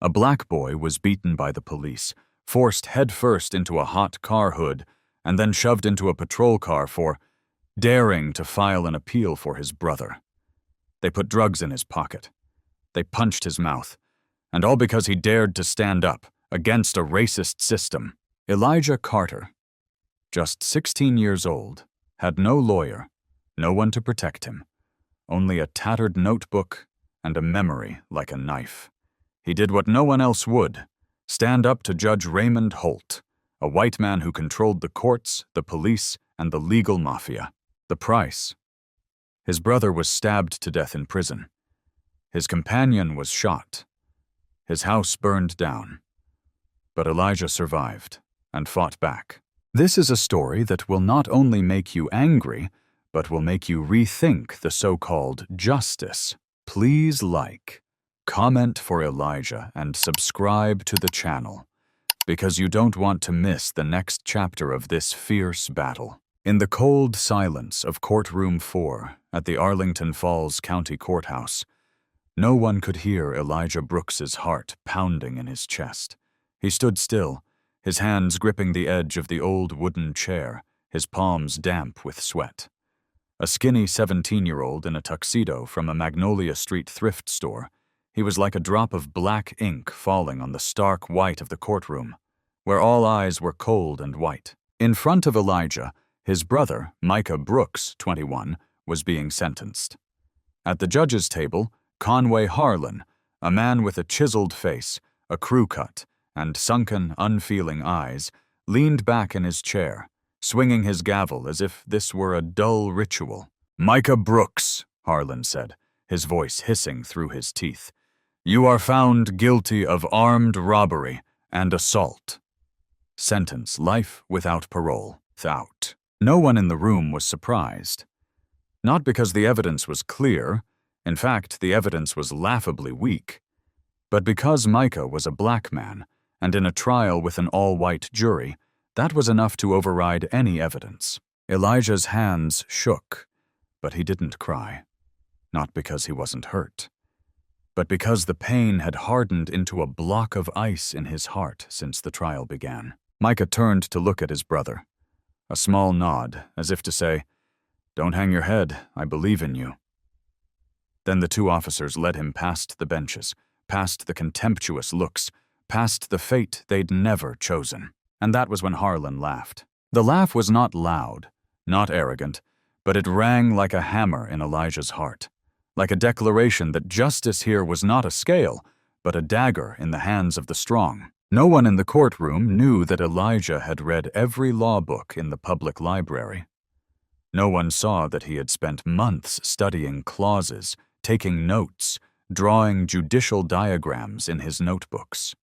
A black boy was beaten by the police, forced headfirst into a hot car hood, and then shoved into a patrol car for daring to file an appeal for his brother. They put drugs in his pocket. They punched his mouth. And all because he dared to stand up against a racist system. Elijah Carter, just 16 years old, had no lawyer, no one to protect him, only a tattered notebook and a memory like a knife. He did what no one else would, stand up to Judge Raymond Holt, a white man who controlled the courts, the police, and the legal mafia. The price? His brother was stabbed to death in prison. His companion was shot. His house burned down. But Elijah survived and fought back. This is a story that will not only make you angry, but will make you rethink the so-called justice. Please like, comment for Elijah, and subscribe to the channel, because you don't want to miss the next chapter of this fierce battle. In the cold silence of Courtroom 4 at the Arlington Falls County Courthouse, no one could hear Elijah Brooks's heart pounding in his chest. He stood still, his hands gripping the edge of the old wooden chair, his palms damp with sweat. A skinny 17-year-old in a tuxedo from a Magnolia Street thrift store, he was like a drop of black ink falling on the stark white of the courtroom, where all eyes were cold and white. In front of Elijah, his brother, Micah Brooks, 21, was being sentenced. At the judge's table, Conway Harlan, a man with a chiseled face, a crew cut, and sunken, unfeeling eyes, leaned back in his chair, swinging his gavel as if this were a dull ritual. "Micah Brooks," Harlan said, his voice hissing through his teeth, "you are found guilty of armed robbery and assault. Sentence life without parole. Out." No one in the room was surprised. Not because the evidence was clear, in fact, the evidence was laughably weak, but because Micah was a black man, and in a trial with an all-white jury, that was enough to override any evidence. Elijah's hands shook, but he didn't cry. Not because he wasn't hurt, but because the pain had hardened into a block of ice in his heart since the trial began. Micah turned to look at his brother. A small nod, as if to say, "Don't hang your head, I believe in you." Then the two officers led him past the benches, past the contemptuous looks, past the fate they'd never chosen. And that was when Harlan laughed. The laugh was not loud, not arrogant, but it rang like a hammer in Elijah's heart, like a declaration that justice here was not a scale, but a dagger in the hands of the strong. No one in the courtroom knew that Elijah had read every law book in the public library. No one saw that he had spent months studying clauses, taking notes, drawing judicial diagrams in his notebooks.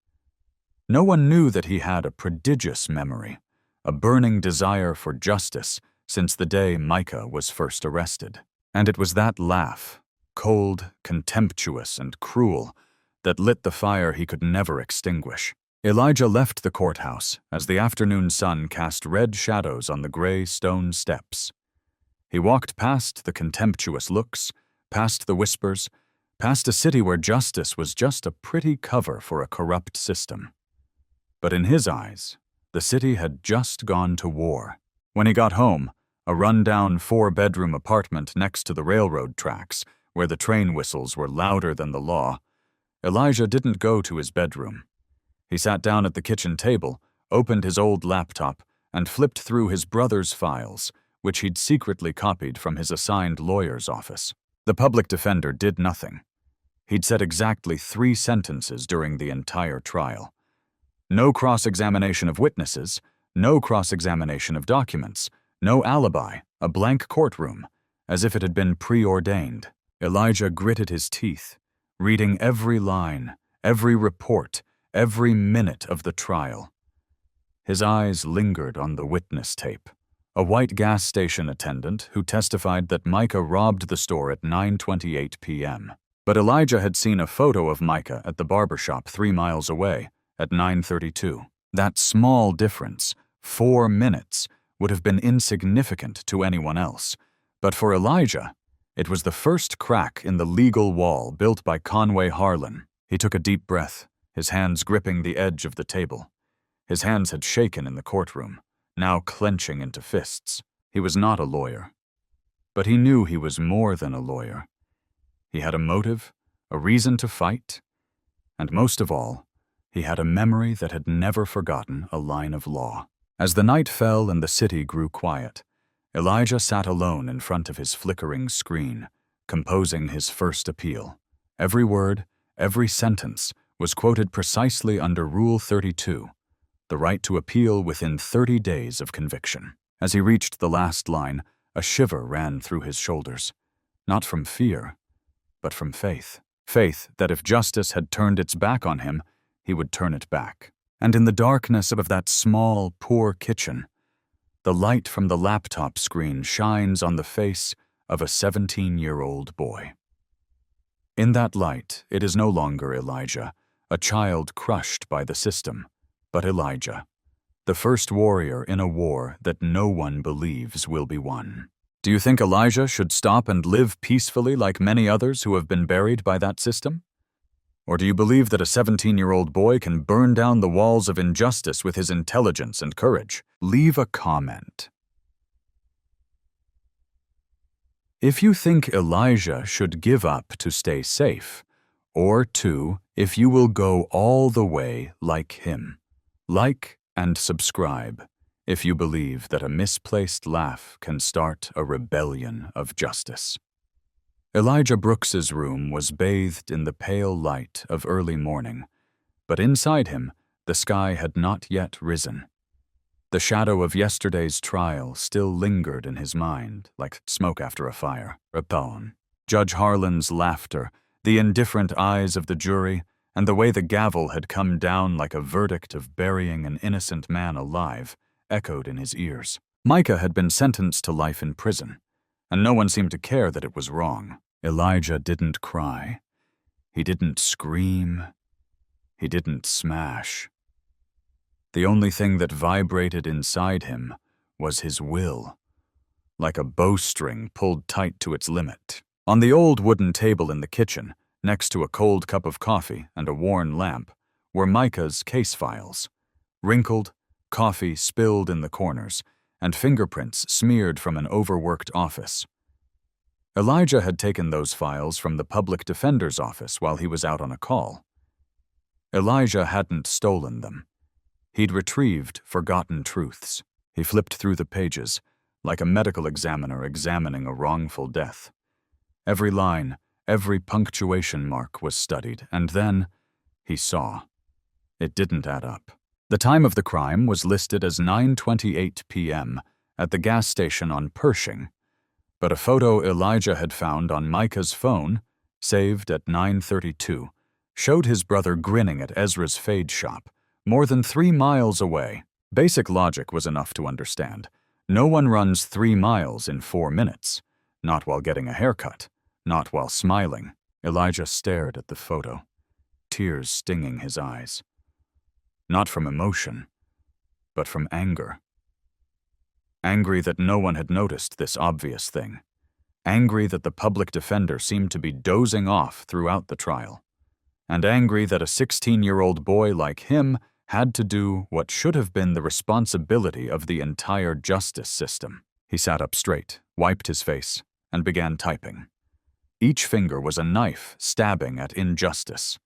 No one knew that he had a prodigious memory, a burning desire for justice since the day Micah was first arrested. And it was that laugh, cold, contemptuous, and cruel, that lit the fire he could never extinguish. Elijah left the courthouse as the afternoon sun cast red shadows on the gray stone steps. He walked past the contemptuous looks, past the whispers, past a city where justice was just a pretty cover for a corrupt system. But in his eyes, the city had just gone to war. When he got home, a run-down 4-bedroom apartment next to the railroad tracks, where the train whistles were louder than the law, Elijah didn't go to his bedroom. He sat down at the kitchen table, opened his old laptop, and flipped through his brother's files, which he'd secretly copied from his assigned lawyer's office. The public defender did nothing. He'd said exactly 3 sentences during the entire trial. No cross-examination of witnesses, no cross-examination of documents, no alibi, a blank courtroom, as if it had been preordained. Elijah gritted his teeth, reading every line, every report, every minute of the trial. His eyes lingered on the witness tape, a white gas station attendant who testified that Micah robbed the store at 9:28 p.m. But Elijah had seen a photo of Micah at the barbershop 3 miles away, at 9:32. That small difference, 4 minutes, would have been insignificant to anyone else. But for Elijah, it was the first crack in the legal wall built by Conway Harlan. He took a deep breath, his hands gripping the edge of the table. His hands had shaken in the courtroom, now clenching into fists. He was not a lawyer. But he knew he was more than a lawyer. He had a motive, a reason to fight, and most of all, he had a memory that had never forgotten a line of law. As the night fell and the city grew quiet, Elijah sat alone in front of his flickering screen, composing his first appeal. Every word, every sentence was quoted precisely under Rule 32, the right to appeal within 30 days of conviction. As he reached the last line, a shiver ran through his shoulders, not from fear, but from faith. Faith that if justice had turned its back on him, he would turn it back. And in the darkness of that small, poor kitchen, the light from the laptop screen shines on the face of a 17-year-old boy. In that light, it is no longer Elijah, a child crushed by the system, but Elijah, the first warrior in a war that no one believes will be won. Do you think Elijah should stop and live peacefully like many others who have been buried by that system? Or do you believe that a 17-year-old boy can burn down the walls of injustice with his intelligence and courage? Leave a comment. If you think Elijah should give up to stay safe, or 2, if you will go all the way like him. Like and subscribe if you believe that a misplaced laugh can start a rebellion of justice. Elijah Brooks's room was bathed in the pale light of early morning, but inside him the sky had not yet risen. The shadow of yesterday's trial still lingered in his mind like smoke after a fire. Judge Harlan's laughter, the indifferent eyes of the jury, and the way the gavel had come down like a verdict of burying an innocent man alive echoed in his ears. Micah had been sentenced to life in prison, and no one seemed to care that it was wrong. Elijah didn't cry. He didn't scream. He didn't smash. The only thing that vibrated inside him was his will, like a bowstring pulled tight to its limit. On the old wooden table in the kitchen, next to a cold cup of coffee and a worn lamp, were Micah's case files, wrinkled, coffee spilled in the corners, and fingerprints smeared from an overworked office. Elijah had taken those files from the public defender's office while he was out on a call. Elijah hadn't stolen them. He'd retrieved forgotten truths. He flipped through the pages, like a medical examiner examining a wrongful death. Every line, every punctuation mark was studied, and then he saw. It didn't add up. The time of the crime was listed as 9:28 p.m. at the gas station on Pershing, but a photo Elijah had found on Micah's phone, saved at 9:32, showed his brother grinning at Ezra's fade shop, more than 3 miles away. Basic logic was enough to understand. No one runs 3 miles in 4 minutes, not while getting a haircut, not while smiling. Elijah stared at the photo, tears stinging his eyes. Not from emotion, but from anger. Angry that no one had noticed this obvious thing. Angry that the public defender seemed to be dozing off throughout the trial. And angry that a 16-year-old boy like him had to do what should have been the responsibility of the entire justice system. He sat up straight, wiped his face, and began typing. Each finger was a knife stabbing at injustice.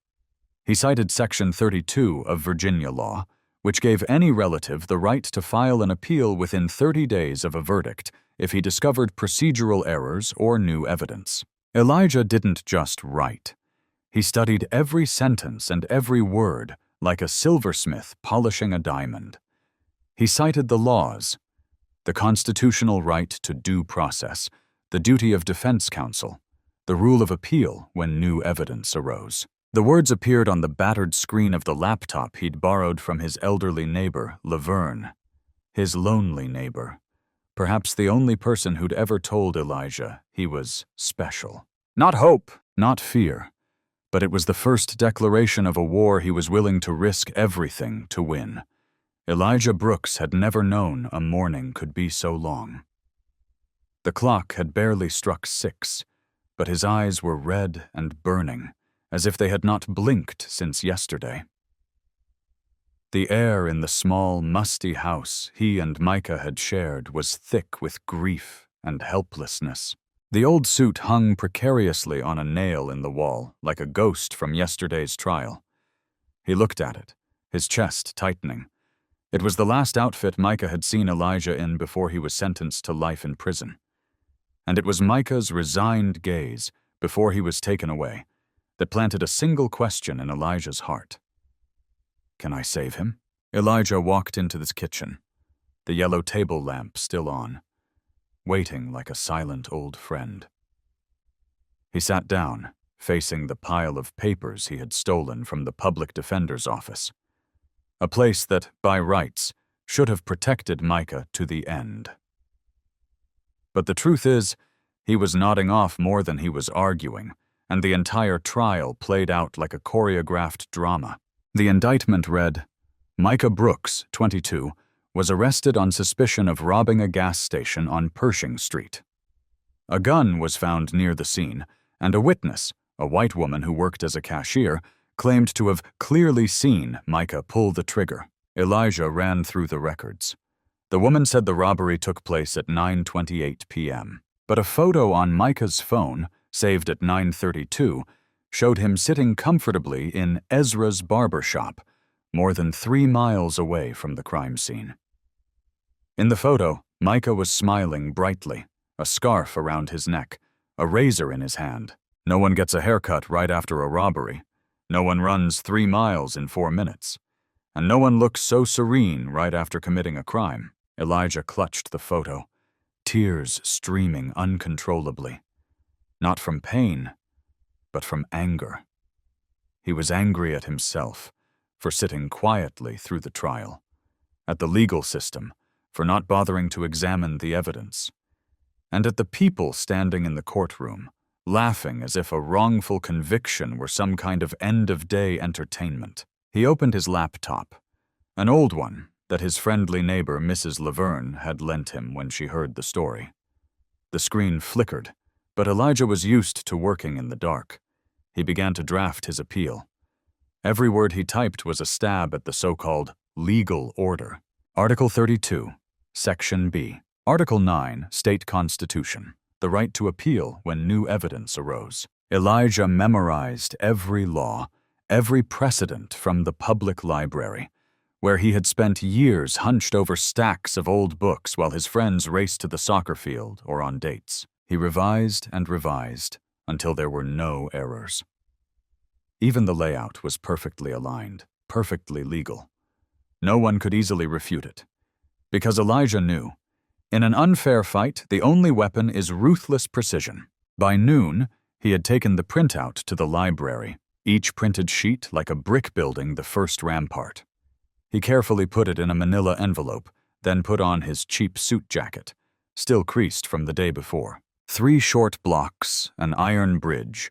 He cited Section 32 of Virginia law, which gave any relative the right to file an appeal within 30 days of a verdict if he discovered procedural errors or new evidence. Elijah didn't just write. He studied every sentence and every word like a silversmith polishing a diamond. He cited the laws, the constitutional right to due process, the duty of defense counsel, the rule of appeal when new evidence arose. The words appeared on the battered screen of the laptop he'd borrowed from his elderly neighbor, Laverne, his lonely neighbor, perhaps the only person who'd ever told Elijah he was special. Not hope, not fear, but it was the first declaration of a war he was willing to risk everything to win. Elijah Brooks had never known a morning could be so long. The clock had barely struck 6, but his eyes were red and burning, as if they had not blinked since yesterday. The air in the small, musty house he and Micah had shared was thick with grief and helplessness. The old suit hung precariously on a nail in the wall, like a ghost from yesterday's trial. He looked at it, his chest tightening. It was the last outfit Micah had seen Elijah in before he was sentenced to life in prison. And it was Micah's resigned gaze, before he was taken away, that planted a single question in Elijah's heart. Can I save him? Elijah walked into the kitchen, the yellow table lamp still on, waiting like a silent old friend. He sat down, facing the pile of papers he had stolen from the public defender's office, a place that, by rights, should have protected Micah to the end. But the truth is, he was nodding off more than he was arguing, and the entire trial played out like a choreographed drama. The indictment read, Micah Brooks, 22, was arrested on suspicion of robbing a gas station on Pershing Street. A gun was found near the scene, and a witness, a white woman who worked as a cashier, claimed to have clearly seen Micah pull the trigger. Elijah ran through the records. The woman said the robbery took place at 9:28 p.m., but a photo on Micah's phone, saved at 9:32, showed him sitting comfortably in Ezra's barber shop, more than 3 miles away from the crime scene. In the photo, Micah was smiling brightly, a scarf around his neck, a razor in his hand. No one gets a haircut right after a robbery. No one runs 3 miles in 4 minutes. And no one looks so serene right after committing a crime. Elijah clutched the photo, tears streaming uncontrollably. Not from pain, but from anger. He was angry at himself for sitting quietly through the trial, at the legal system for not bothering to examine the evidence, and at the people standing in the courtroom, laughing as if a wrongful conviction were some kind of end-of-day entertainment. He opened his laptop, an old one that his friendly neighbor Mrs. Laverne had lent him when she heard the story. The screen flickered, but Elijah was used to working in the dark. He began to draft his appeal. Every word he typed was a stab at the so-called legal order. Article 32, Section B. Article 9, State Constitution. The right to appeal when new evidence arose. Elijah memorized every law, every precedent from the public library, where he had spent years hunched over stacks of old books while his friends raced to the soccer field or on dates. He revised and revised until there were no errors. Even the layout was perfectly aligned, perfectly legal. No one could easily refute it, because Elijah knew, in an unfair fight, the only weapon is ruthless precision. By noon, he had taken the printout to the library, each printed sheet like a brick building the first rampart. He carefully put it in a manila envelope, then put on his cheap suit jacket, still creased from the day before. 3 short blocks, an iron bridge,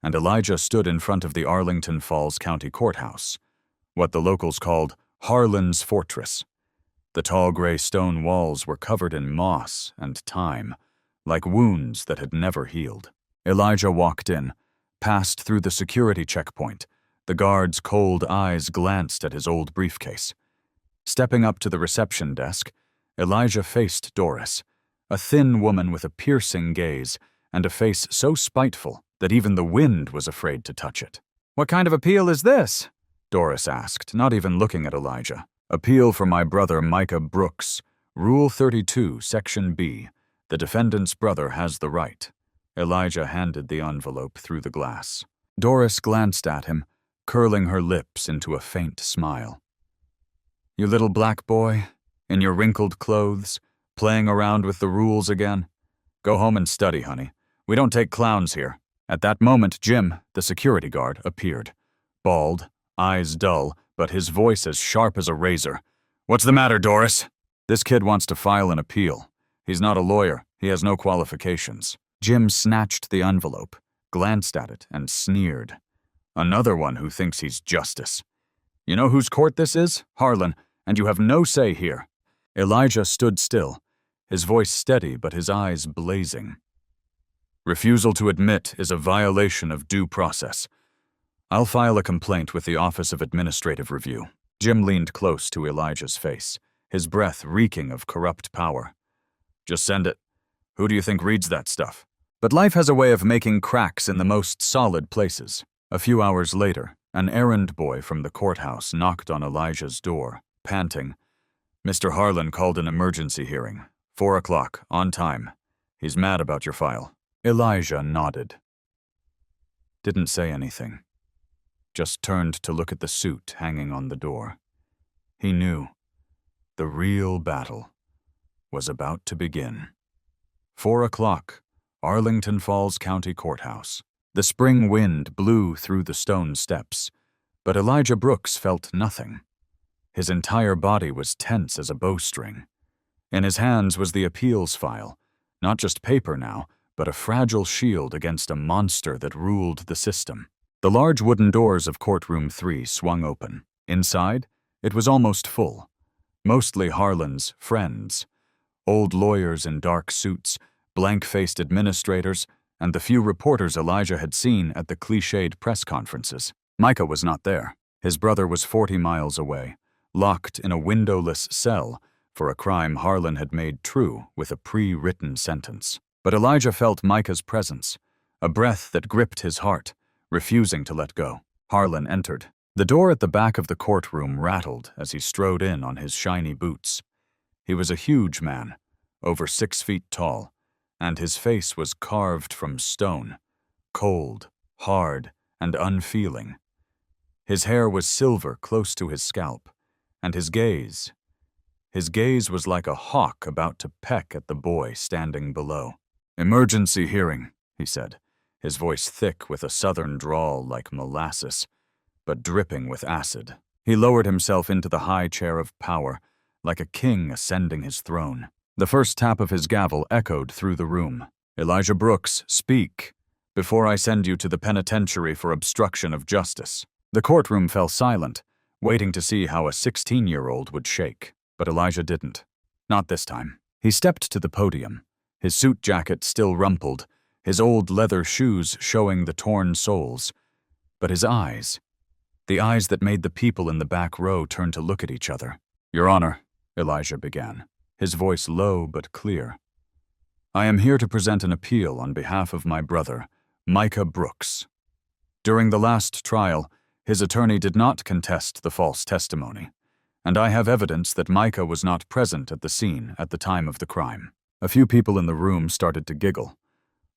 and Elijah stood in front of the Arlington Falls County Courthouse, what the locals called Harlan's Fortress. The tall gray stone walls were covered in moss and time, like wounds that had never healed. Elijah walked in, passed through the security checkpoint. The guard's cold eyes glanced at his old briefcase. Stepping up to the reception desk, Elijah faced Doris, a thin woman with a piercing gaze and a face so spiteful that even the wind was afraid to touch it. "What kind of appeal is this?" Doris asked, not even looking at Elijah. "Appeal for my brother Micah Brooks. Rule 32, Section B. The defendant's brother has the right." Elijah handed the envelope through the glass. Doris glanced at him, curling her lips into a faint smile. "You little black boy, in your wrinkled clothes, playing around with the rules again? Go home and study, honey. We don't take clowns here." At that moment, Jim, the security guard, appeared. Bald, eyes dull, but his voice as sharp as a razor. "What's the matter, Doris?" "This kid wants to file an appeal. He's not a lawyer. He has no qualifications." Jim snatched the envelope, glanced at it, and sneered. "Another one who thinks he's justice. You know whose court this is? Harlan, and you have no say here." Elijah stood still, his voice steady but his eyes blazing. "Refusal to admit is a violation of due process. I'll file a complaint with the Office of Administrative Review." Jim leaned close to Elijah's face, his breath reeking of corrupt power. Just send it. Who do you think reads that stuff? But life has a way of making cracks in the most solid places. A few hours later, an errand boy from the courthouse knocked on Elijah's door, panting. Mr. Harlan called an emergency hearing. 4 o'clock, on time. He's mad about your file. Elijah nodded. Didn't say anything. Just turned to look at the suit hanging on the door. He knew. The real battle was about to begin. 4 o'clock, Arlington Falls County Courthouse. The spring wind blew through the stone steps, but Elijah Brooks felt nothing. His entire body was tense as a bowstring. In his hands was the appeals file, not just paper now, but a fragile shield against a monster that ruled the system. The large wooden doors of Courtroom 3 swung open. Inside, it was almost full. Mostly Harlan's friends. Old lawyers in dark suits, blank-faced administrators, and the few reporters Elijah had seen at the cliched press conferences. Micah was not there. His brother was 40 miles away, locked in a windowless cell for a crime Harlan had made true with a pre-written sentence. But Elijah felt Micah's presence, a breath that gripped his heart, refusing to let go. Harlan entered. The door at the back of the courtroom rattled as he strode in on his shiny boots. He was a huge man, over 6 feet tall, and his face was carved from stone, cold, hard, and unfeeling. His hair was silver close to his scalp, and his gaze was like a hawk about to peck at the boy standing below. "Emergency hearing," he said, his voice thick with a southern drawl like molasses, but dripping with acid. He lowered himself into the high chair of power, like a king ascending his throne. The first tap of his gavel echoed through the room. "Elijah Brooks, speak, before I send you to the penitentiary for obstruction of justice." The courtroom fell silent, waiting to see how a 16-year-old would shake. But Elijah didn't. Not this time. He stepped to the podium, his suit jacket still rumpled, his old leather shoes showing the torn soles. But his eyes, the eyes that made the people in the back row turn to look at each other. "Your Honor," Elijah began, his voice low but clear. "I am here to present an appeal on behalf of my brother, Micah Brooks. During the last trial, his attorney did not contest the false testimony, and I have evidence that Micah was not present at the scene at the time of the crime." A few people in the room started to giggle.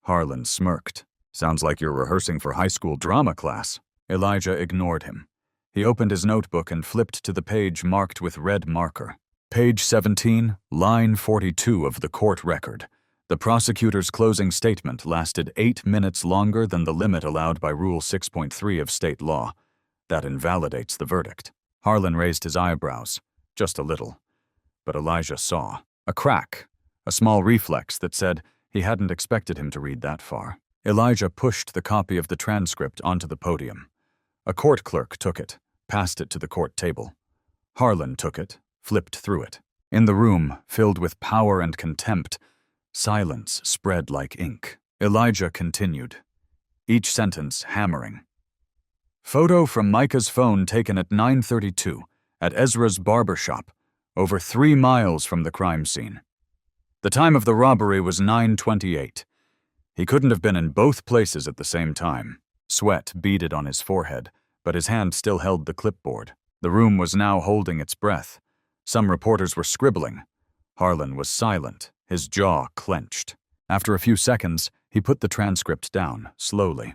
Harlan smirked. "Sounds like you're rehearsing for high school drama class." Elijah ignored him. He opened his notebook and flipped to the page marked with red marker. Page 17, line 42 of the court record. The prosecutor's closing statement lasted 8 minutes longer than the limit allowed by Rule 6.3 of state law. That invalidates the verdict. Harlan raised his eyebrows, just a little. But Elijah saw a crack, a small reflex that said he hadn't expected him to read that far. Elijah pushed the copy of the transcript onto the podium. A court clerk took it, passed it to the court table. Harlan took it, flipped through it. In the room, filled with power and contempt, silence spread like ink. Elijah continued, each sentence hammering. "Photo from Micah's phone taken at 9:32 at Ezra's barber shop, over 3 miles from the crime scene. The time of the robbery was 9:28. He couldn't have been in both places at the same time." Sweat beaded on his forehead, but his hand still held the clipboard. The room was now holding its breath. Some reporters were scribbling. Harlan was silent, his jaw clenched. After a few seconds, he put the transcript down, slowly.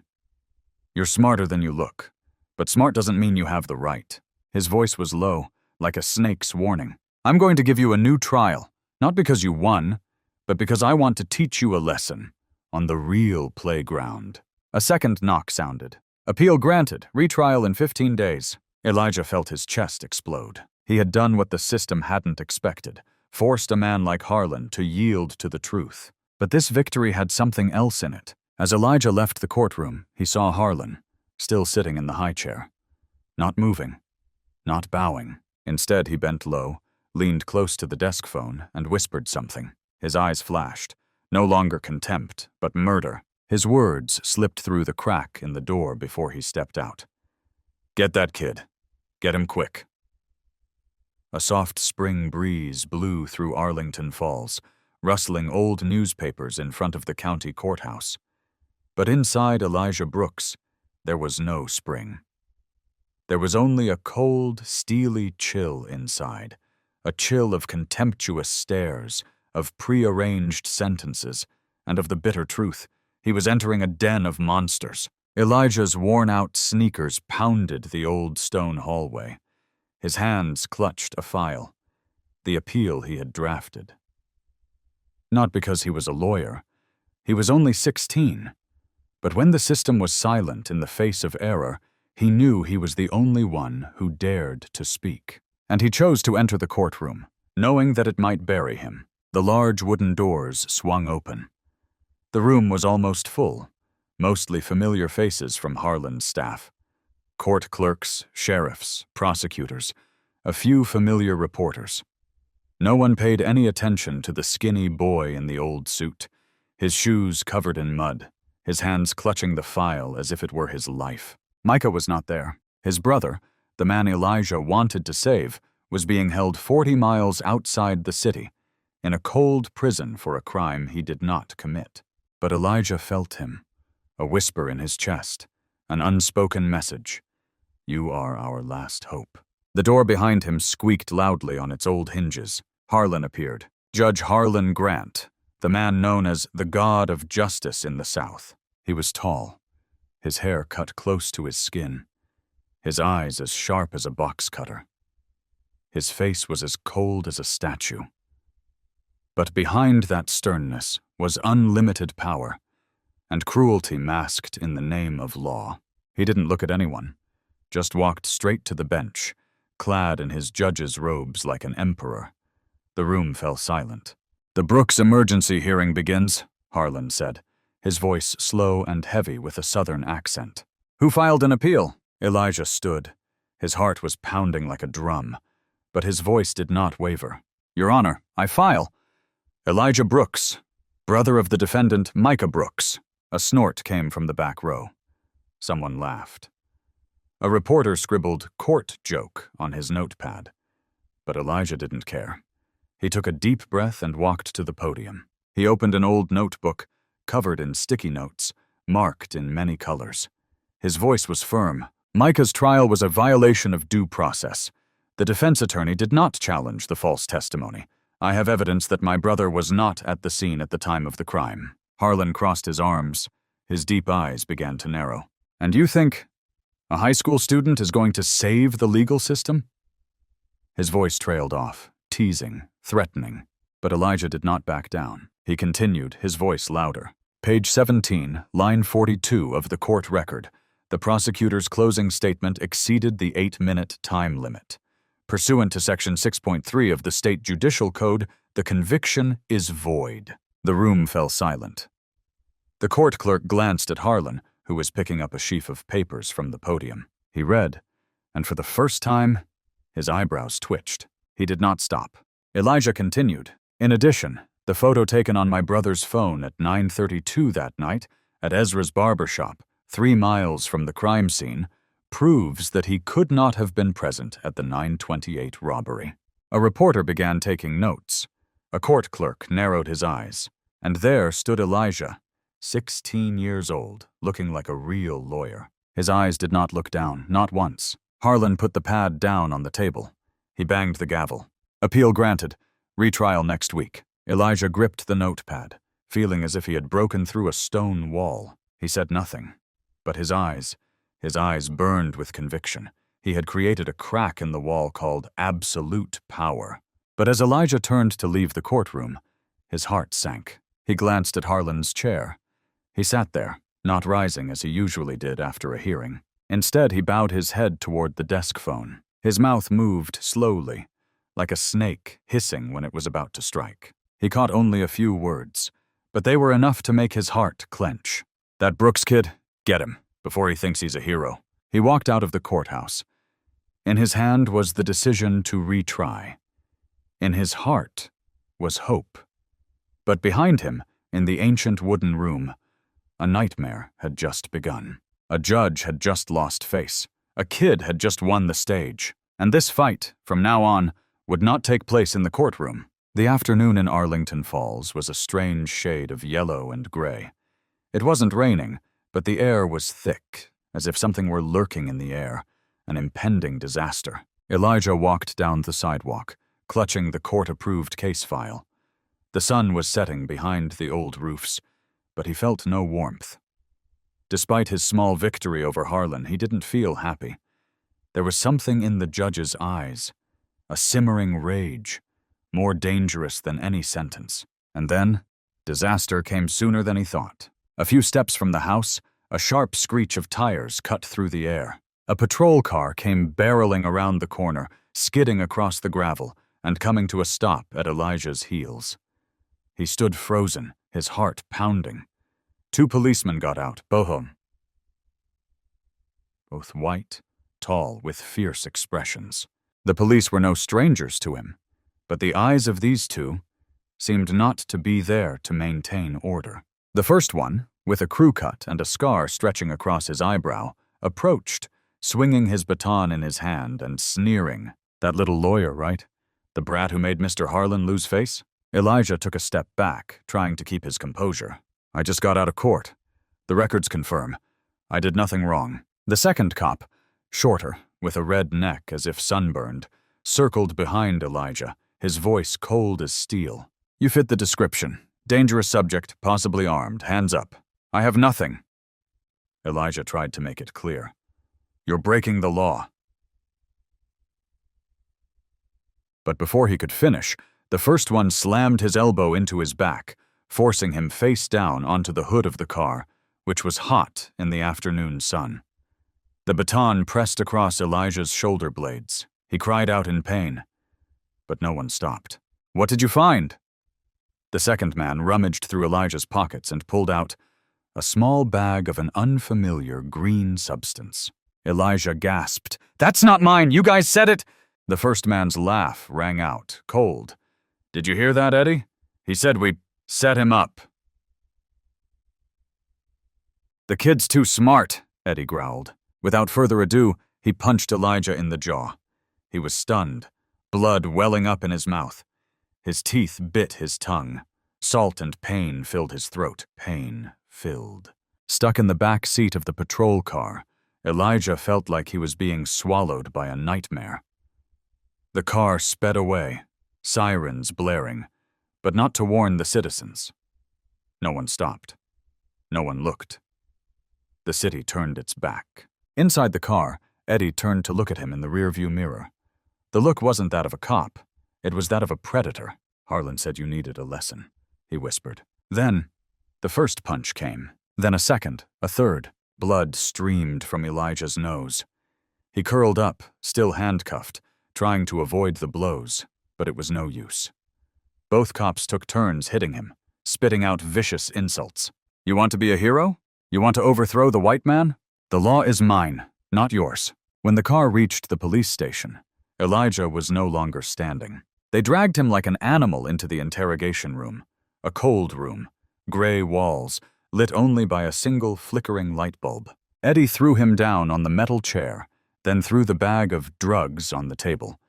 "You're smarter than you look, but smart doesn't mean you have the right." His voice was low, like a snake's warning. "I'm going to give you a new trial, not because you won, but because I want to teach you a lesson on the real playground." A second knock sounded. "Appeal granted, retrial in 15 days. Elijah felt his chest explode. He had done what the system hadn't expected, forced a man like Harlan to yield to the truth. But this victory had something else in it. As Elijah left the courtroom, he saw Harlan, still sitting in the high chair. Not moving, not bowing. Instead, he bent low, leaned close to the desk phone, and whispered something. His eyes flashed, no longer contempt, but murder. His words slipped through the crack in the door before he stepped out. "Get that kid. Get him quick." A soft spring breeze blew through Arlington Falls, rustling old newspapers in front of the county courthouse. But inside Elijah Brooks, there was no spring. There was only a cold, steely chill inside, a chill of contemptuous stares, of prearranged sentences, and of the bitter truth. He was entering a den of monsters. Elijah's worn-out sneakers pounded the old stone hallway. His hands clutched a file, the appeal he had drafted. Not because he was a lawyer. He was only 16. But when the system was silent in the face of error, he knew he was the only one who dared to speak. And he chose to enter the courtroom, knowing that it might bury him. The large wooden doors swung open. The room was almost full, mostly familiar faces from Harlan's staff. Court clerks, sheriffs, prosecutors, a few familiar reporters. No one paid any attention to the skinny boy in the old suit, his shoes covered in mud, his hands clutching the file as if it were his life. Micah was not there. His brother, the man Elijah wanted to save, was being held 40 miles outside the city, in a cold prison for a crime he did not commit. But Elijah felt him, a whisper in his chest, an unspoken message. You are our last hope. The door behind him squeaked loudly on its old hinges. Harlan appeared. Judge Harlan Grant, the man known as the God of Justice in the South. He was tall, his hair cut close to his skin, his eyes as sharp as a box cutter. His face was as cold as a statue. But behind that sternness was unlimited power, and cruelty masked in the name of law. He didn't look at anyone, just walked straight to the bench, clad in his judge's robes like an emperor. The room fell silent. The Brooks emergency hearing begins, Harlan said, his voice slow and heavy with a southern accent. Who filed an appeal? Elijah stood. His heart was pounding like a drum, but his voice did not waver. Your Honor, I file. Elijah Brooks, brother of the defendant Micah Brooks. A snort came from the back row. Someone laughed. A reporter scribbled court joke on his notepad, but Elijah didn't care. He took a deep breath and walked to the podium. He opened an old notebook, covered in sticky notes, marked in many colors. His voice was firm. Micah's trial was a violation of due process. The defense attorney did not challenge the false testimony. I have evidence that my brother was not at the scene at the time of the crime. Harlan crossed his arms. His deep eyes began to narrow. And you think a high school student is going to save the legal system? His voice trailed off, teasing, threatening. But Elijah did not back down. He continued, his voice louder. Page 17, line 42 of the court record. The prosecutor's closing statement exceeded the 8-minute time limit. Pursuant to Section 6.3 of the State Judicial Code, the conviction is void. The room fell silent. The court clerk glanced at Harlan, who was picking up a sheaf of papers from the podium. He read, and for the first time, his eyebrows twitched. He did not stop. Elijah continued. In addition, the photo taken on my brother's phone at 9:32 that night at Ezra's barbershop, 3 miles from the crime scene, proves that he could not have been present at the 9/28 robbery. A reporter began taking notes. A court clerk narrowed his eyes, and there stood Elijah, 16 years old, looking like a real lawyer. His eyes did not look down, not once. Harlan put the pad down on the table. He banged the gavel. Appeal granted. Retrial next week. Elijah gripped the notepad, feeling as if he had broken through a stone wall. He said nothing, but his eyes burned with conviction. He had created a crack in the wall called absolute power. But as Elijah turned to leave the courtroom, his heart sank. He glanced at Harlan's chair. He sat there, not rising as he usually did after a hearing. Instead, he bowed his head toward the desk phone. His mouth moved slowly, like a snake hissing when it was about to strike. He caught only a few words, but they were enough to make his heart clench. That Brooks kid, get him, before he thinks he's a hero. He walked out of the courthouse. In his hand was the decision to retry. In his heart was hope. But behind him, in the ancient wooden room, a nightmare had just begun. A judge had just lost face. A kid had just won the stage. And this fight, from now on, would not take place in the courtroom. The afternoon in Arlington Falls was a strange shade of yellow and gray. It wasn't raining, but the air was thick, as if something were lurking in the air, an impending disaster. Elijah walked down the sidewalk, clutching the court-approved case file. The sun was setting behind the old roofs, but he felt no warmth. Despite his small victory over Harlan, he didn't feel happy. There was something in the judge's eyes, a simmering rage, more dangerous than any sentence. And then, disaster came sooner than he thought. A few steps from the house, a sharp screech of tires cut through the air. A patrol car came barreling around the corner, skidding across the gravel, and coming to a stop at Elijah's heels. He stood frozen, his heart pounding. 2 policemen got out, both white, tall, with fierce expressions. The police were no strangers to him, but the eyes of these 2 seemed not to be there to maintain order. The first one, with a crew cut and a scar stretching across his eyebrow, approached, swinging his baton in his hand and sneering. That little lawyer, right? The brat who made Mr. Harlan lose face? Elijah took a step back, trying to keep his composure. I just got out of court. The records confirm. I did nothing wrong. The second cop, shorter, with a red neck as if sunburned, circled behind Elijah, his voice cold as steel. You fit the description. Dangerous subject, possibly armed, hands up. I have nothing. Elijah tried to make it clear. You're breaking the law. But before he could finish, the first one slammed his elbow into his back, forcing him face down onto the hood of the car, which was hot in the afternoon sun. The baton pressed across Elijah's shoulder blades. He cried out in pain, but no one stopped. What did you find? The second man rummaged through Elijah's pockets and pulled out a small bag of an unfamiliar green substance. Elijah gasped. That's not mine! You guys said it! The first man's laugh rang out, cold. Did you hear that, Eddie? He said we set him up. The kid's too smart, Eddie growled. Without further ado, he punched Elijah in the jaw. He was stunned, blood welling up in his mouth. His teeth bit his tongue. Salt and pain filled his throat. Pain filled. Stuck in the back seat of the patrol car, Elijah felt like he was being swallowed by a nightmare. The car sped away, sirens blaring, but not to warn the citizens. No one stopped. No one looked. The city turned its back. Inside the car, Eddie turned to look at him in the rearview mirror. The look wasn't that of a cop. It was that of a predator. Harlan said you needed a lesson, he whispered. Then, the first punch came. Then a second, a third. Blood streamed from Elijah's nose. He curled up, still handcuffed, trying to avoid the blows, but it was no use. Both cops took turns hitting him, spitting out vicious insults. You want to be a hero? You want to overthrow the white man? The law is mine, not yours. When the car reached the police station, Elijah was no longer standing. They dragged him like an animal into the interrogation room, a cold room, gray walls, lit only by a single flickering light bulb. Eddie threw him down on the metal chair, then threw the bag of drugs on the table.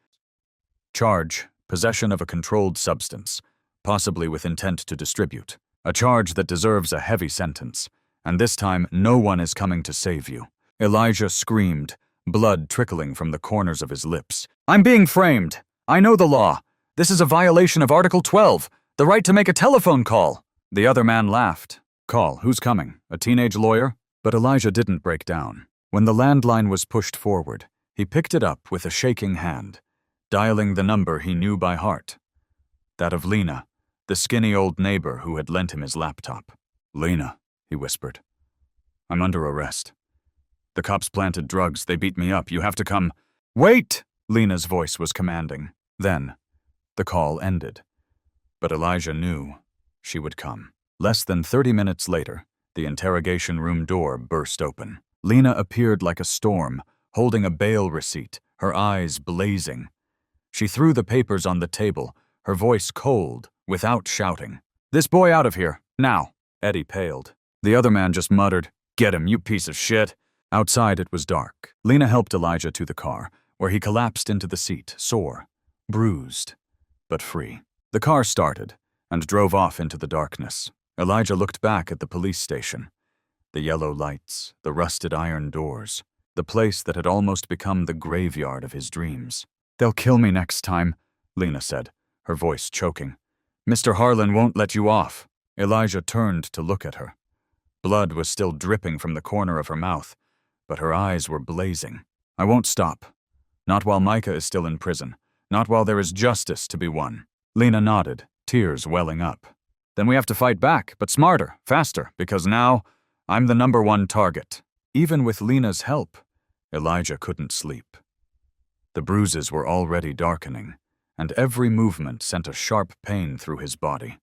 Charge, possession of a controlled substance, possibly with intent to distribute. A charge that deserves a heavy sentence, and this time no one is coming to save you. Elijah screamed, blood trickling from the corners of his lips. I'm being framed. I know the law. This is a violation of Article 12, the right to make a telephone call. The other man laughed. Call, who's coming? A teenage lawyer? But Elijah didn't break down. When the landline was pushed forward, he picked it up with a shaking hand, dialing the number he knew by heart. That of Lena, the skinny old neighbor who had lent him his laptop. Lena, he whispered. I'm under arrest. The cops planted drugs. They beat me up. You have to come. Wait! Lena's voice was commanding. Then, the call ended. But Elijah knew she would come. Less than 30 minutes later, the interrogation room door burst open. Lena appeared like a storm, holding a bail receipt, her eyes blazing. She threw the papers on the table, her voice cold, without shouting. This boy out of here, now. Eddie paled. The other man just muttered, Get him, you piece of shit. Outside it was dark. Lena helped Elijah to the car, where he collapsed into the seat, sore, bruised, but free. The car started and drove off into the darkness. Elijah looked back at the police station. The yellow lights, the rusted iron doors, the place that had almost become the graveyard of his dreams. "They'll kill me next time," Lena said, her voice choking. "Mr. Harlan won't let you off." Elijah turned to look at her. Blood was still dripping from the corner of her mouth, but her eyes were blazing. "I won't stop. Not while Micah is still in prison. Not while there is justice to be won." Lena nodded, tears welling up. "Then we have to fight back, but smarter, faster, because now I'm the #1 target." Even with Lena's help, Elijah couldn't sleep. The bruises were already darkening, and every movement sent a sharp pain through his body.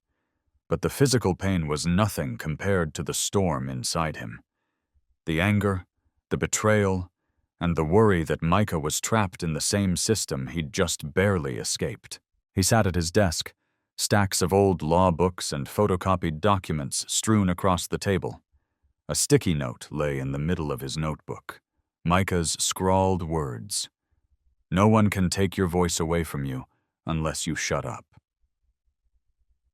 But the physical pain was nothing compared to the storm inside him. The anger, the betrayal, and the worry that Micah was trapped in the same system he'd just barely escaped. He sat at his desk, stacks of old law books and photocopied documents strewn across the table. A sticky note lay in the middle of his notebook. Micah's scrawled words. "No one can take your voice away from you unless you shut up."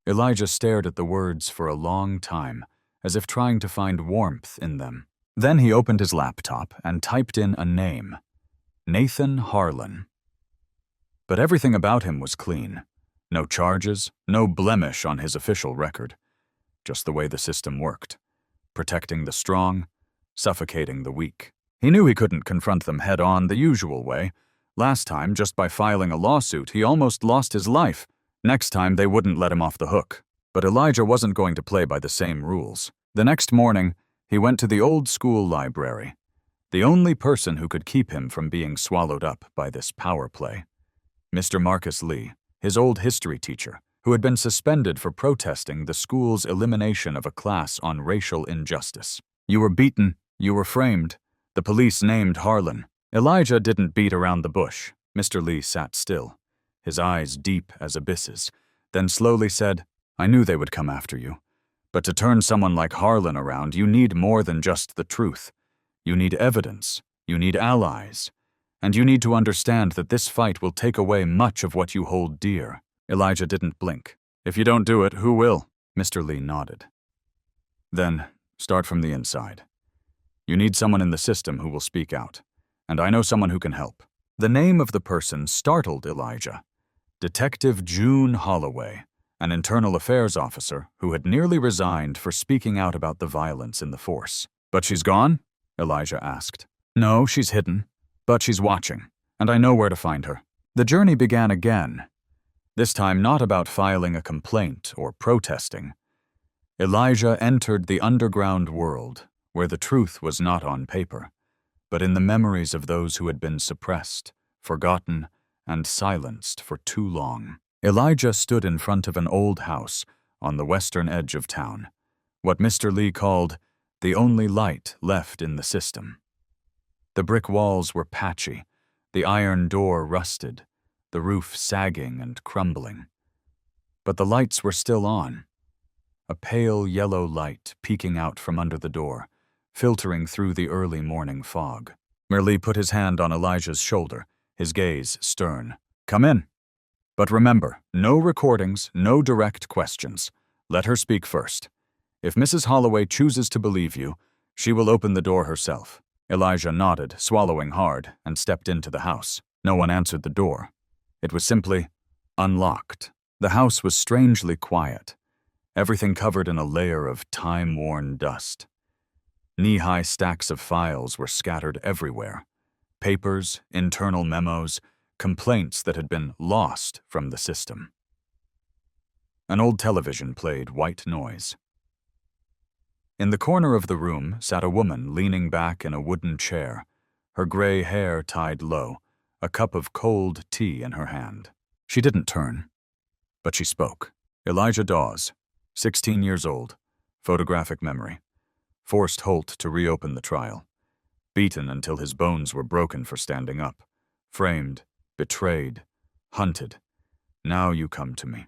Elijah stared at the words for a long time, as if trying to find warmth in them. Then he opened his laptop and typed in a name. Nathan Harlan. But everything about him was clean. No charges, no blemish on his official record. Just the way the system worked. Protecting the strong, suffocating the weak. He knew he couldn't confront them head-on the usual way. Last time, just by filing a lawsuit, he almost lost his life. Next time, they wouldn't let him off the hook. But Elijah wasn't going to play by the same rules. The next morning, he went to the old school library, the only person who could keep him from being swallowed up by this power play. Mr. Marcus Lee, his old history teacher, who had been suspended for protesting the school's elimination of a class on racial injustice. "You were beaten, you were framed. The police named Harlan." Elijah didn't beat around the bush. Mr. Lee sat still, his eyes deep as abysses, then slowly said, "I knew they would come after you. But to turn someone like Harlan around, you need more than just the truth. You need evidence, you need allies, and you need to understand that this fight will take away much of what you hold dear." Elijah didn't blink. "If you don't do it, who will?" Mr. Lee nodded. "Then, start from the inside. You need someone in the system who will speak out, and I know someone who can help." The name of the person startled Elijah. Detective June Holloway, an internal affairs officer who had nearly resigned for speaking out about the violence in the force. "But she's gone?" Elijah asked. "No, she's hidden, but she's watching, and I know where to find her." The journey began again, this time not about filing a complaint or protesting. Elijah entered the underground world, where the truth was not on paper, but in the memories of those who had been suppressed, forgotten, and silenced for too long. Elijah stood in front of an old house on the western edge of town, what Mr. Lee called the only light left in the system. The brick walls were patchy, the iron door rusted, the roof sagging and crumbling. But the lights were still on, a pale yellow light peeking out from under the door, filtering through the early morning fog. Merle put his hand on Elijah's shoulder, his gaze stern. "Come in. But remember, no recordings, no direct questions. Let her speak first. If Mrs. Holloway chooses to believe you, she will open the door herself." Elijah nodded, swallowing hard, and stepped into the house. No one answered the door. It was simply unlocked. The house was strangely quiet, everything covered in a layer of time-worn dust. Knee-high stacks of files were scattered everywhere. Papers, internal memos, complaints that had been lost from the system. An old television played white noise. In the corner of the room sat a woman leaning back in a wooden chair, her gray hair tied low, a cup of cold tea in her hand. She didn't turn, but she spoke. Elijah Dawes, 16 years old, photographic memory. Forced Holt to reopen the trial. Beaten until his bones were broken for standing up. Framed, betrayed, hunted. Now you come to me.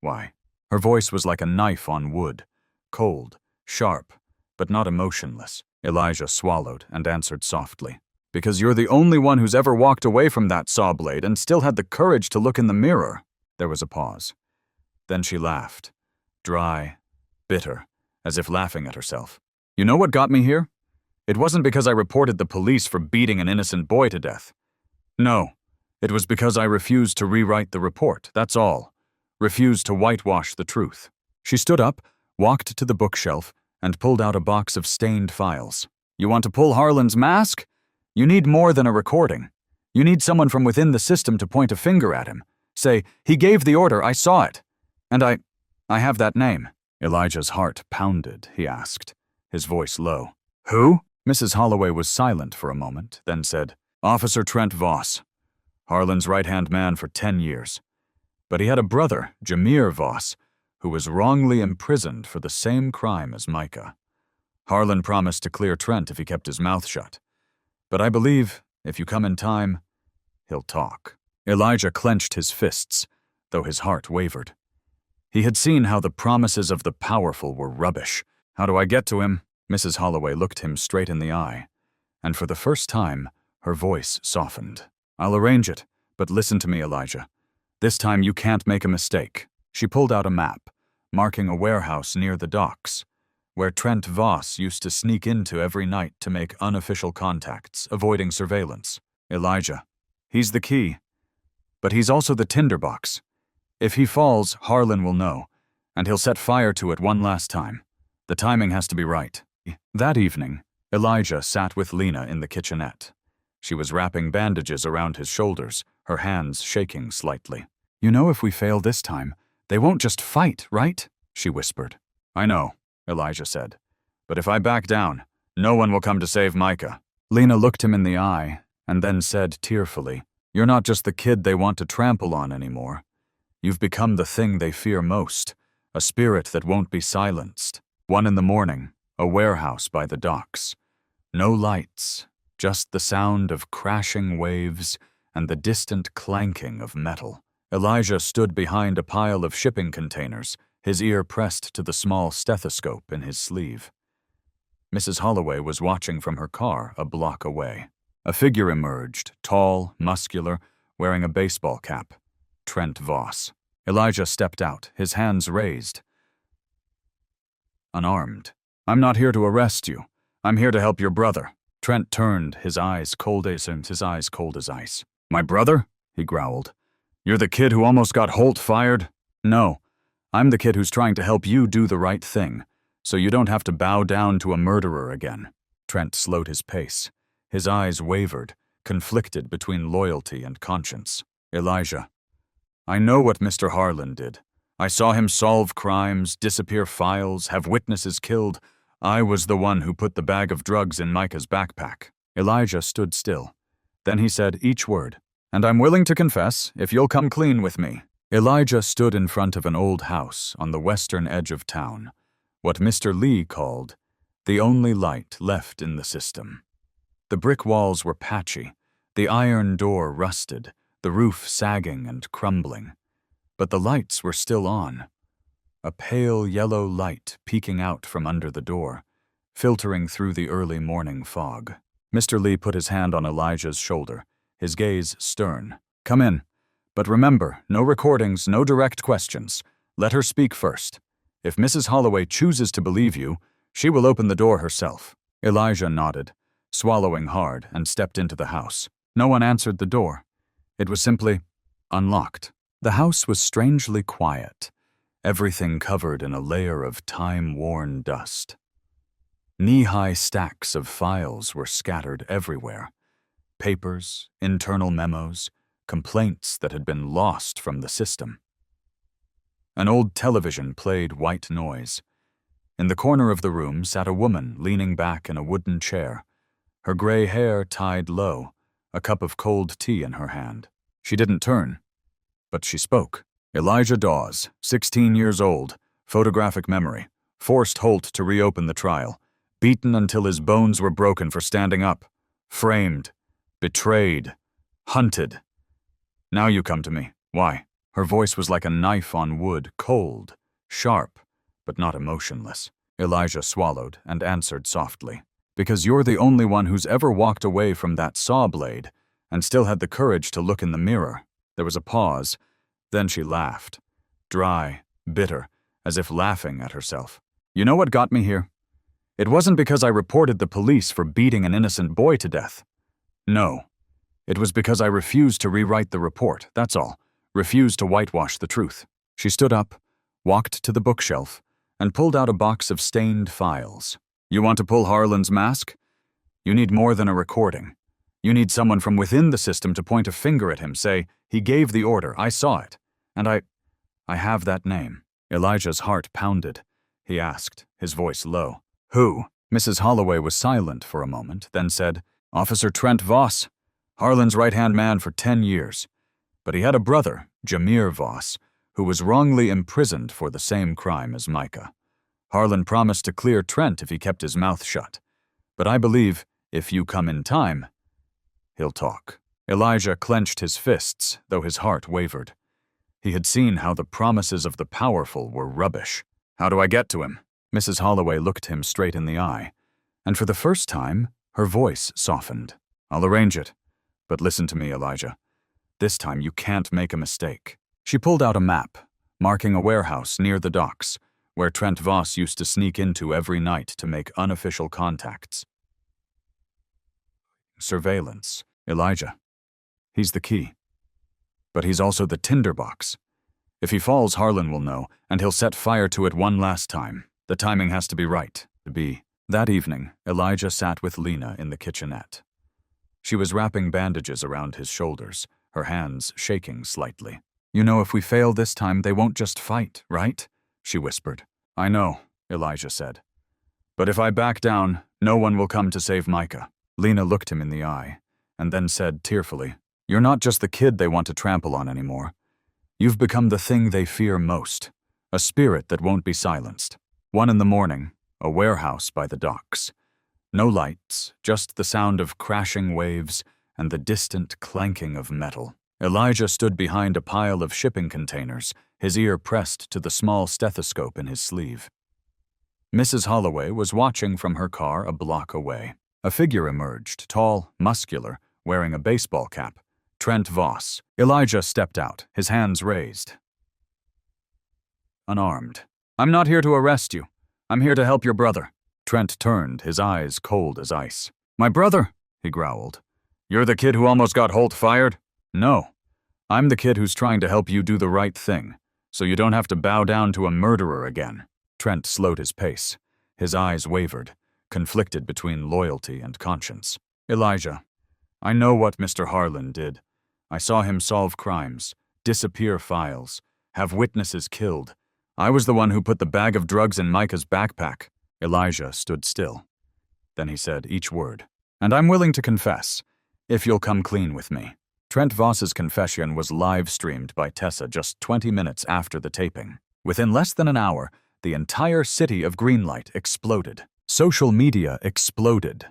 Why? Her voice was like a knife on wood, cold, sharp, but not emotionless. Elijah swallowed and answered softly. Because you're the only one who's ever walked away from that saw blade and still had the courage to look in the mirror." There was a pause. Then she laughed, dry, bitter, as if laughing at herself. "You know what got me here? It wasn't because I reported the police for beating an innocent boy to death. No, it was because I refused to rewrite the report, that's all. Refused to whitewash the truth." She stood up, walked to the bookshelf, and pulled out a box of stained files. "You want to pull Harlan's mask? You need more than a recording. You need someone from within the system to point a finger at him. Say, 'He gave the order, I saw it. And I have that name.'" Elijah's heart pounded, he asked, his voice low. "Who?" Mrs. Holloway was silent for a moment, then said, "Officer Trent Voss. Harlan's right-hand man for 10 years. But he had a brother, Jameer Voss, who was wrongly imprisoned for the same crime as Micah. Harlan promised to clear Trent if he kept his mouth shut. But I believe, if you come in time, he'll talk." Elijah clenched his fists, though his heart wavered. He had seen how the promises of the powerful were rubbish. "How do I get to him?" Mrs. Holloway looked him straight in the eye, and for the first time, her voice softened. "I'll arrange it, but listen to me, Elijah. This time you can't make a mistake." She pulled out a map, marking a warehouse near the docks, where Trent Voss used to sneak into every night to make unofficial contacts, avoiding surveillance. "Elijah, he's the key. But he's also the tinderbox. If he falls, Harlan will know, and he'll set fire to it one last time. The timing has to be right." That evening, Elijah sat with Lena in the kitchenette. She was wrapping bandages around his shoulders, her hands shaking slightly. "You know, if we fail this time, they won't just fight, right?" she whispered. "I know," Elijah said. "But if I back down, no one will come to save Micah." Lena looked him in the eye, and then said tearfully, "You're not just the kid they want to trample on anymore. You've become the thing they fear most, a spirit that won't be silenced." 1 in the morning, a warehouse by the docks. No lights, just the sound of crashing waves and the distant clanking of metal. Elijah stood behind a pile of shipping containers, his ear pressed to the small stethoscope in his sleeve. Mrs. Holloway was watching from her car a block away. A figure emerged, tall, muscular, wearing a baseball cap. Trent Voss. Elijah stepped out, his hands raised. Unarmed. "I'm not here to arrest you. I'm here to help your brother." Trent turned, his eyes cold as ice. "My brother?" he growled. "You're the kid who almost got Holt fired?" "No, I'm the kid who's trying to help you do the right thing, so you don't have to bow down to a murderer again." Trent slowed his pace. His eyes wavered, conflicted between loyalty and conscience. "Elijah, I know what Mr. Harlan did. I saw him solve crimes, disappear files, have witnesses killed. I was the one who put the bag of drugs in Micah's backpack." Elijah stood still. Then he said each word, "And I'm willing to confess, if you'll come clean with me." Elijah stood in front of an old house on the western edge of town, what Mr. Lee called the only light left in the system. The brick walls were patchy, the iron door rusted, the roof sagging and crumbling. But the lights were still on. A pale yellow light peeking out from under the door, filtering through the early morning fog. Mr. Lee put his hand on Elijah's shoulder, his gaze stern. "Come in. But remember, no recordings, no direct questions. Let her speak first. If Mrs. Holloway chooses to believe you, she will open the door herself." Elijah nodded, swallowing hard, and stepped into the house. No one answered the door. It was simply unlocked. The house was strangely quiet, everything covered in a layer of time-worn dust. Knee-high stacks of files were scattered everywhere. Papers, internal memos, complaints that had been lost from the system. An old television played white noise. In the corner of the room sat a woman leaning back in a wooden chair, her gray hair tied low, a cup of cold tea in her hand. She didn't turn, but she spoke. "Elijah Dawes, 16 years old, photographic memory, forced Holt to reopen the trial, beaten until his bones were broken for standing up, framed, betrayed, hunted. Now you come to me. Why?" Her voice was like a knife on wood, cold, sharp, but not emotionless. Elijah swallowed and answered softly. Because you're the only one who's ever walked away from that saw blade and still had the courage to look in the mirror. There was a pause. Then she laughed. Dry, bitter, as if laughing at herself. You know what got me here? It wasn't because I reported the police for beating an innocent boy to death. No. It was because I refused to rewrite the report, that's all. Refused to whitewash the truth. She stood up, walked to the bookshelf, and pulled out a box of stained files. You want to pull Harlan's mask? You need more than a recording. You need someone from within the system to point a finger at him, say, he gave the order, I saw it. And I have that name. Elijah's heart pounded. He asked, his voice low. Who? Mrs. Holloway was silent for a moment, then said, Officer Trent Voss. Harlan's right-hand man for 10 years. But he had a brother, Jameer Voss, who was wrongly imprisoned for the same crime as Micah. Harlan promised to clear Trent if he kept his mouth shut. But I believe, if you come in time, he'll talk. Elijah clenched his fists, though his heart wavered. He had seen how the promises of the powerful were rubbish. How do I get to him? Mrs. Holloway looked him straight in the eye, and for the first time, her voice softened. I'll arrange it. But listen to me, Elijah. This time you can't make a mistake. She pulled out a map, marking a warehouse near the docks, where Trent Voss used to sneak into every night to make unofficial contacts. Surveillance. Elijah. He's the key. But he's also the tinderbox. If he falls, Harlan will know, and he'll set fire to it one last time. The timing has to be right. That evening, Elijah sat with Lena in the kitchenette. She was wrapping bandages around his shoulders, her hands shaking slightly. You know, if we fail this time, they won't just fight, right? She whispered. I know, Elijah said. But if I back down, no one will come to save Micah. Lena looked him in the eye, and then said tearfully, You're not just the kid they want to trample on anymore. You've become the thing they fear most, a spirit that won't be silenced. 1 a.m, a warehouse by the docks. No lights, just the sound of crashing waves and the distant clanking of metal. Elijah stood behind a pile of shipping containers, his ear pressed to the small stethoscope in his sleeve. Mrs. Holloway was watching from her car a block away. A figure emerged, tall, muscular, wearing a baseball cap. Trent Voss. Elijah stepped out, his hands raised. Unarmed. I'm not here to arrest you. I'm here to help your brother. Trent turned, his eyes cold as ice. My brother, he growled. You're the kid who almost got Holt fired? No. I'm the kid who's trying to help you do the right thing, so you don't have to bow down to a murderer again. Trent slowed his pace. His eyes wavered, conflicted between loyalty and conscience. Elijah, I know what Mr. Harlan did. I saw him solve crimes, disappear files, have witnesses killed. I was the one who put the bag of drugs in Micah's backpack. Elijah stood still. Then he said each word. And I'm willing to confess, if you'll come clean with me. Trent Voss's confession was live-streamed by Tessa just 20 minutes after the taping. Within less than an hour, the entire city of Greenlight exploded. Social media exploded.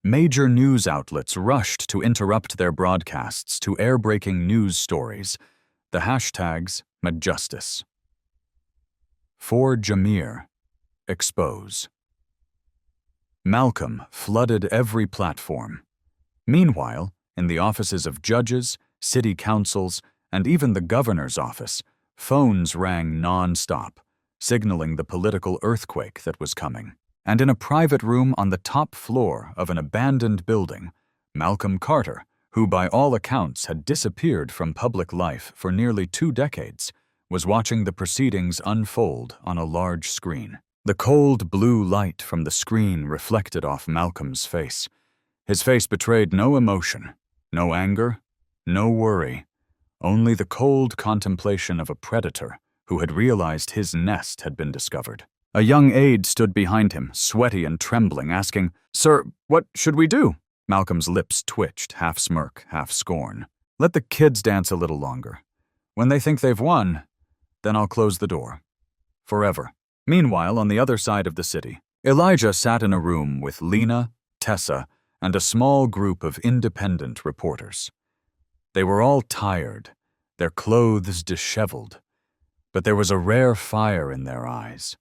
Major news outlets rushed to interrupt their broadcasts to air breaking news stories. The hashtags #MadJustice. For Jameer, expose. Malcolm flooded every platform. Meanwhile, in the offices of judges, city councils, and even the governor's office, phones rang non-stop, signaling the political earthquake that was coming. And in a private room on the top floor of an abandoned building, Malcolm Carter, who by all accounts had disappeared from public life for nearly 2 decades, was watching the proceedings unfold on a large screen. The cold blue light from the screen reflected off Malcolm's face. His face betrayed no emotion, no anger, no worry, only the cold contemplation of a predator who had realized his nest had been discovered. A young aide stood behind him, sweaty and trembling, asking, "Sir, what should we do?" Malcolm's lips twitched, half smirk, half scorn. "Let the kids dance a little longer. When they think they've won, then I'll close the door. Forever." Meanwhile, on the other side of the city, Elijah sat in a room with Lena, Tessa, and a small group of independent reporters. They were all tired, their clothes disheveled, but there was a rare fire in their eyes,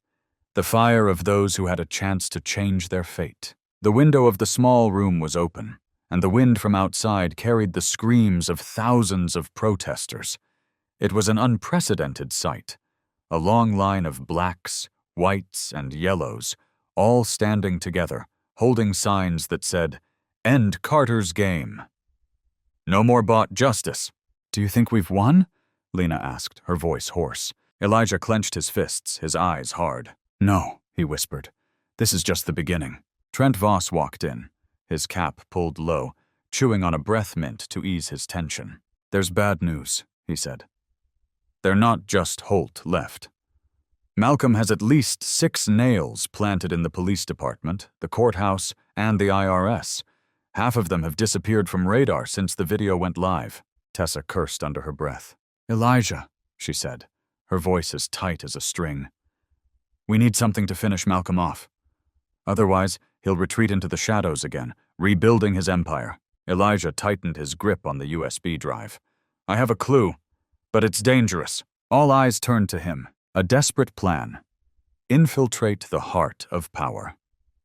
the fire of those who had a chance to change their fate. The window of the small room was open, and the wind from outside carried the screams of thousands of protesters. It was an unprecedented sight, a long line of blacks, whites, and yellows, all standing together, holding signs that said, "End Carter's game." "No more bought justice." "Do you think we've won?" Lena asked, her voice hoarse. Elijah clenched his fists, his eyes hard. "No," he whispered. "This is just the beginning." Trent Voss walked in, his cap pulled low, chewing on a breath mint to ease his tension. "There's bad news," he said. "They're not just Holt left. Malcolm has at least 6 nails planted in the police department, the courthouse, and the IRS. Half of them have disappeared from radar since the video went live." Tessa cursed under her breath. "Elijah," she said, her voice as tight as a string. "We need something to finish Malcolm off. Otherwise, he'll retreat into the shadows again, rebuilding his empire." Elijah tightened his grip on the USB drive. "I have a clue, but it's dangerous." All eyes turned to him. A desperate plan. Infiltrate the heart of power.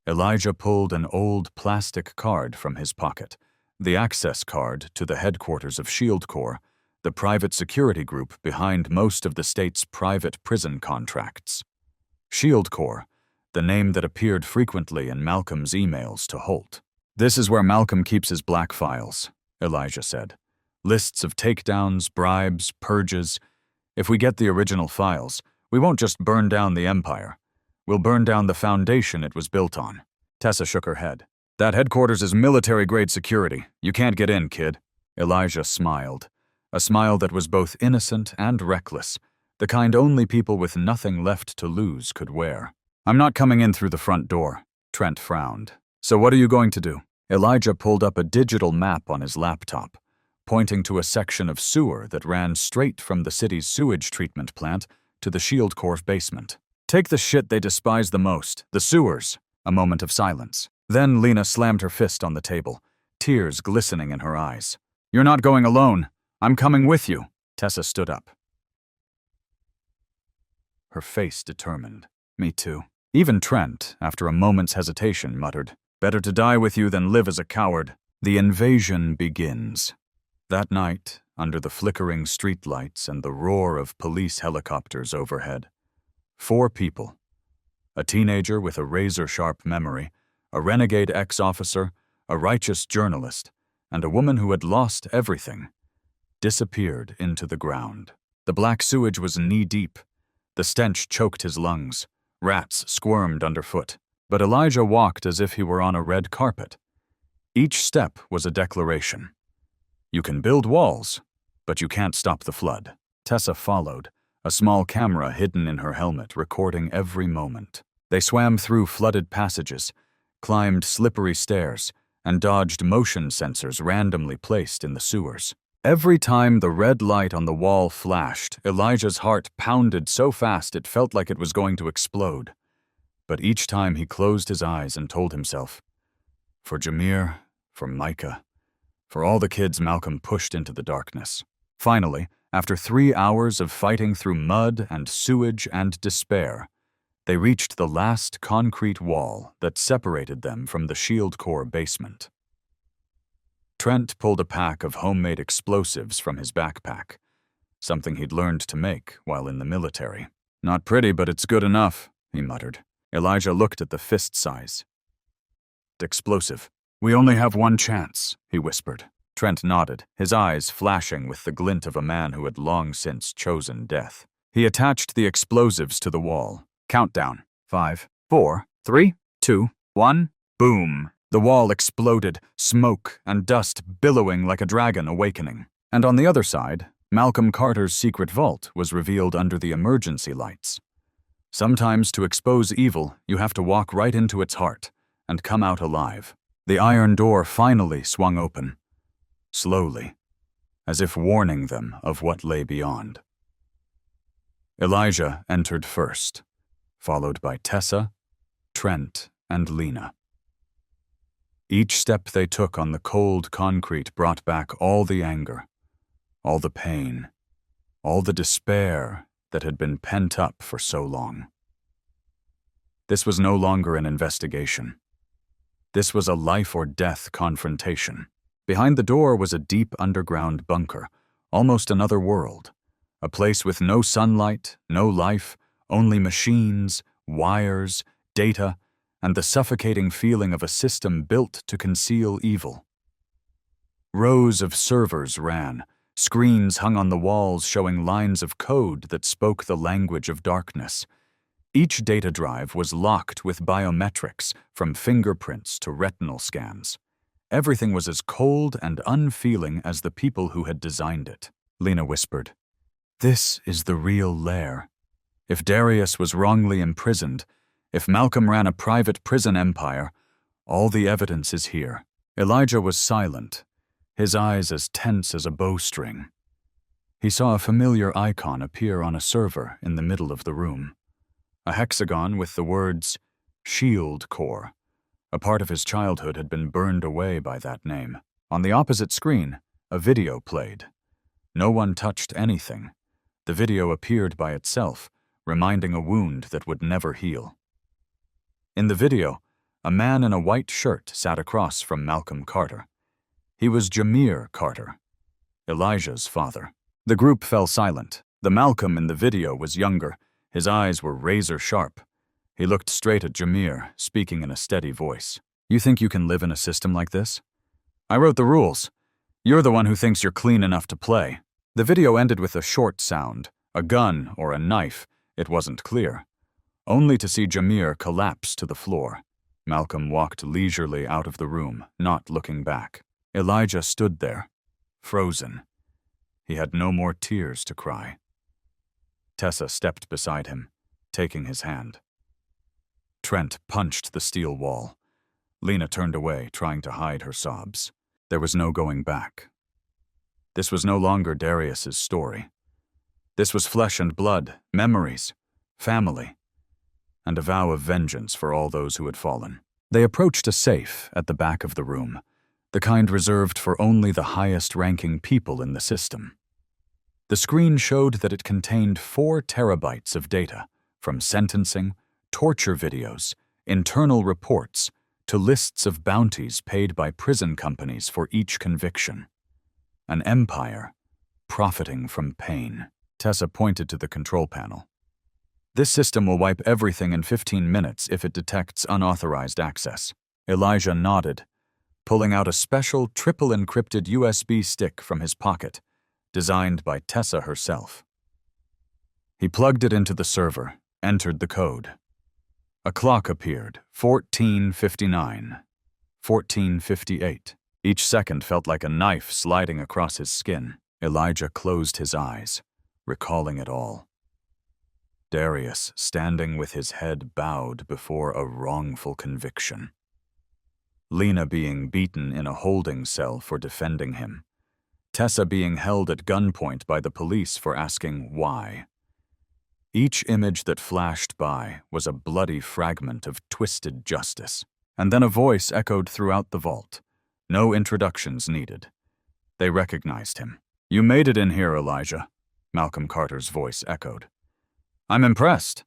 Elijah pulled an old plastic card from his pocket, the access card to the headquarters of SHIELD Corps, the private security group behind most of the state's private prison contracts. SHIELD Corps, the name that appeared frequently in Malcolm's emails to Holt. "This is where Malcolm keeps his black files," Elijah said. "Lists of takedowns, bribes, purges. If we get the original files, we won't just burn down the empire. We'll burn down the foundation it was built on." Tessa shook her head. "That headquarters is military-grade security. You can't get in, kid." Elijah smiled, a smile that was both innocent and reckless, the kind only people with nothing left to lose could wear. "I'm not coming in through the front door," Trent frowned. "So what are you going to do?" Elijah pulled up a digital map on his laptop, pointing to a section of sewer that ran straight from the city's sewage treatment plant to the SHIELD Corps basement. "Take the shit they despise the most, the sewers." A moment of silence. Then Lena slammed her fist on the table, tears glistening in her eyes. "You're not going alone. I'm coming with you." Tessa stood up, her face determined. "Me too." Even Trent, after a moment's hesitation, muttered, "Better to die with you than live as a coward." The invasion begins. That night, under the flickering streetlights and the roar of police helicopters overhead, 4 people, a teenager with a razor-sharp memory, a renegade ex-officer, a righteous journalist, and a woman who had lost everything, disappeared into the ground. The black sewage was knee-deep. The stench choked his lungs. Rats squirmed underfoot. But Elijah walked as if he were on a red carpet. Each step was a declaration. You can build walls, but you can't stop the flood. Tessa followed, a small camera hidden in her helmet recording every moment. They swam through flooded passages, climbed slippery stairs, and dodged motion sensors randomly placed in the sewers. Every time the red light on the wall flashed, Elijah's heart pounded so fast it felt like it was going to explode. But each time he closed his eyes and told himself, for Jameer, for Micah, for all the kids Malcolm pushed into the darkness. Finally, after 3 hours of fighting through mud and sewage and despair, they reached the last concrete wall that separated them from the SHIELD Corps basement. Trent pulled a pack of homemade explosives from his backpack, something he'd learned to make while in the military. "Not pretty, but it's good enough," he muttered. Elijah looked at the fist size. "Explosive. We only have one chance," he whispered. Trent nodded, his eyes flashing with the glint of a man who had long since chosen death. He attached the explosives to the wall. Countdown. 5, 4, 3, 2, 1, boom. The wall exploded, smoke and dust billowing like a dragon awakening. And on the other side, Malcolm Carter's secret vault was revealed under the emergency lights. Sometimes to expose evil, you have to walk right into its heart and come out alive. The iron door finally swung open, slowly, as if warning them of what lay beyond. Elijah entered first, followed by Tessa, Trent, and Lena. Each step they took on the cold concrete brought back all the anger, all the pain, all the despair that had been pent up for so long. This was no longer an investigation. This was a life-or-death confrontation. Behind the door was a deep underground bunker, almost another world. A place with no sunlight, no life, only machines, wires, data, and the suffocating feeling of a system built to conceal evil. Rows of servers ran, screens hung on the walls showing lines of code that spoke the language of darkness. Each data drive was locked with biometrics, from fingerprints to retinal scans. Everything was as cold and unfeeling as the people who had designed it. Lena whispered, "This is the real lair. If Darius was wrongly imprisoned, if Malcolm ran a private prison empire, all the evidence is here." Elijah was silent, his eyes as tense as a bowstring. He saw a familiar icon appear on a server in the middle of the room. A hexagon with the words Shield Corps. A part of his childhood had been burned away by that name. On the opposite screen, a video played. No one touched anything. The video appeared by itself, reminding a wound that would never heal. In the video, a man in a white shirt sat across from Malcolm Carter. He was Jameer Carter, Elijah's father. The group fell silent. The Malcolm in the video was younger. His eyes were razor sharp. He looked straight at Jameer, speaking in a steady voice. "You think you can live in a system like this? I wrote the rules. You're the one who thinks you're clean enough to play." The video ended with a short sound, a gun or a knife. It wasn't clear. Only to see Jameer collapse to the floor. Malcolm walked leisurely out of the room, not looking back. Elijah stood there, frozen. He had no more tears to cry. Tessa stepped beside him, taking his hand. Trent punched the steel wall. Lena turned away, trying to hide her sobs. There was no going back. This was no longer Darius's story. This was flesh and blood, memories, family, and a vow of vengeance for all those who had fallen. They approached a safe at the back of the room, the kind reserved for only the highest-ranking people in the system. The screen showed that it contained 4 terabytes of data, from sentencing, torture videos, internal reports, to lists of bounties paid by prison companies for each conviction. An empire, profiting from pain. Tessa pointed to the control panel. "This system will wipe everything in 15 minutes if it detects unauthorized access." Elijah nodded, pulling out a special triple-encrypted USB stick from his pocket, designed by Tessa herself. He plugged it into the server, entered the code. A clock appeared, 14:59, 14:58. Each second felt like a knife sliding across his skin. Elijah closed his eyes, recalling it all. Darius standing with his head bowed before a wrongful conviction. Lena being beaten in a holding cell for defending him. Tessa being held at gunpoint by the police for asking why. Each image that flashed by was a bloody fragment of twisted justice. And then a voice echoed throughout the vault. No introductions needed. They recognized him. "You made it in here, Elijah," Malcolm Carter's voice echoed. "I'm impressed.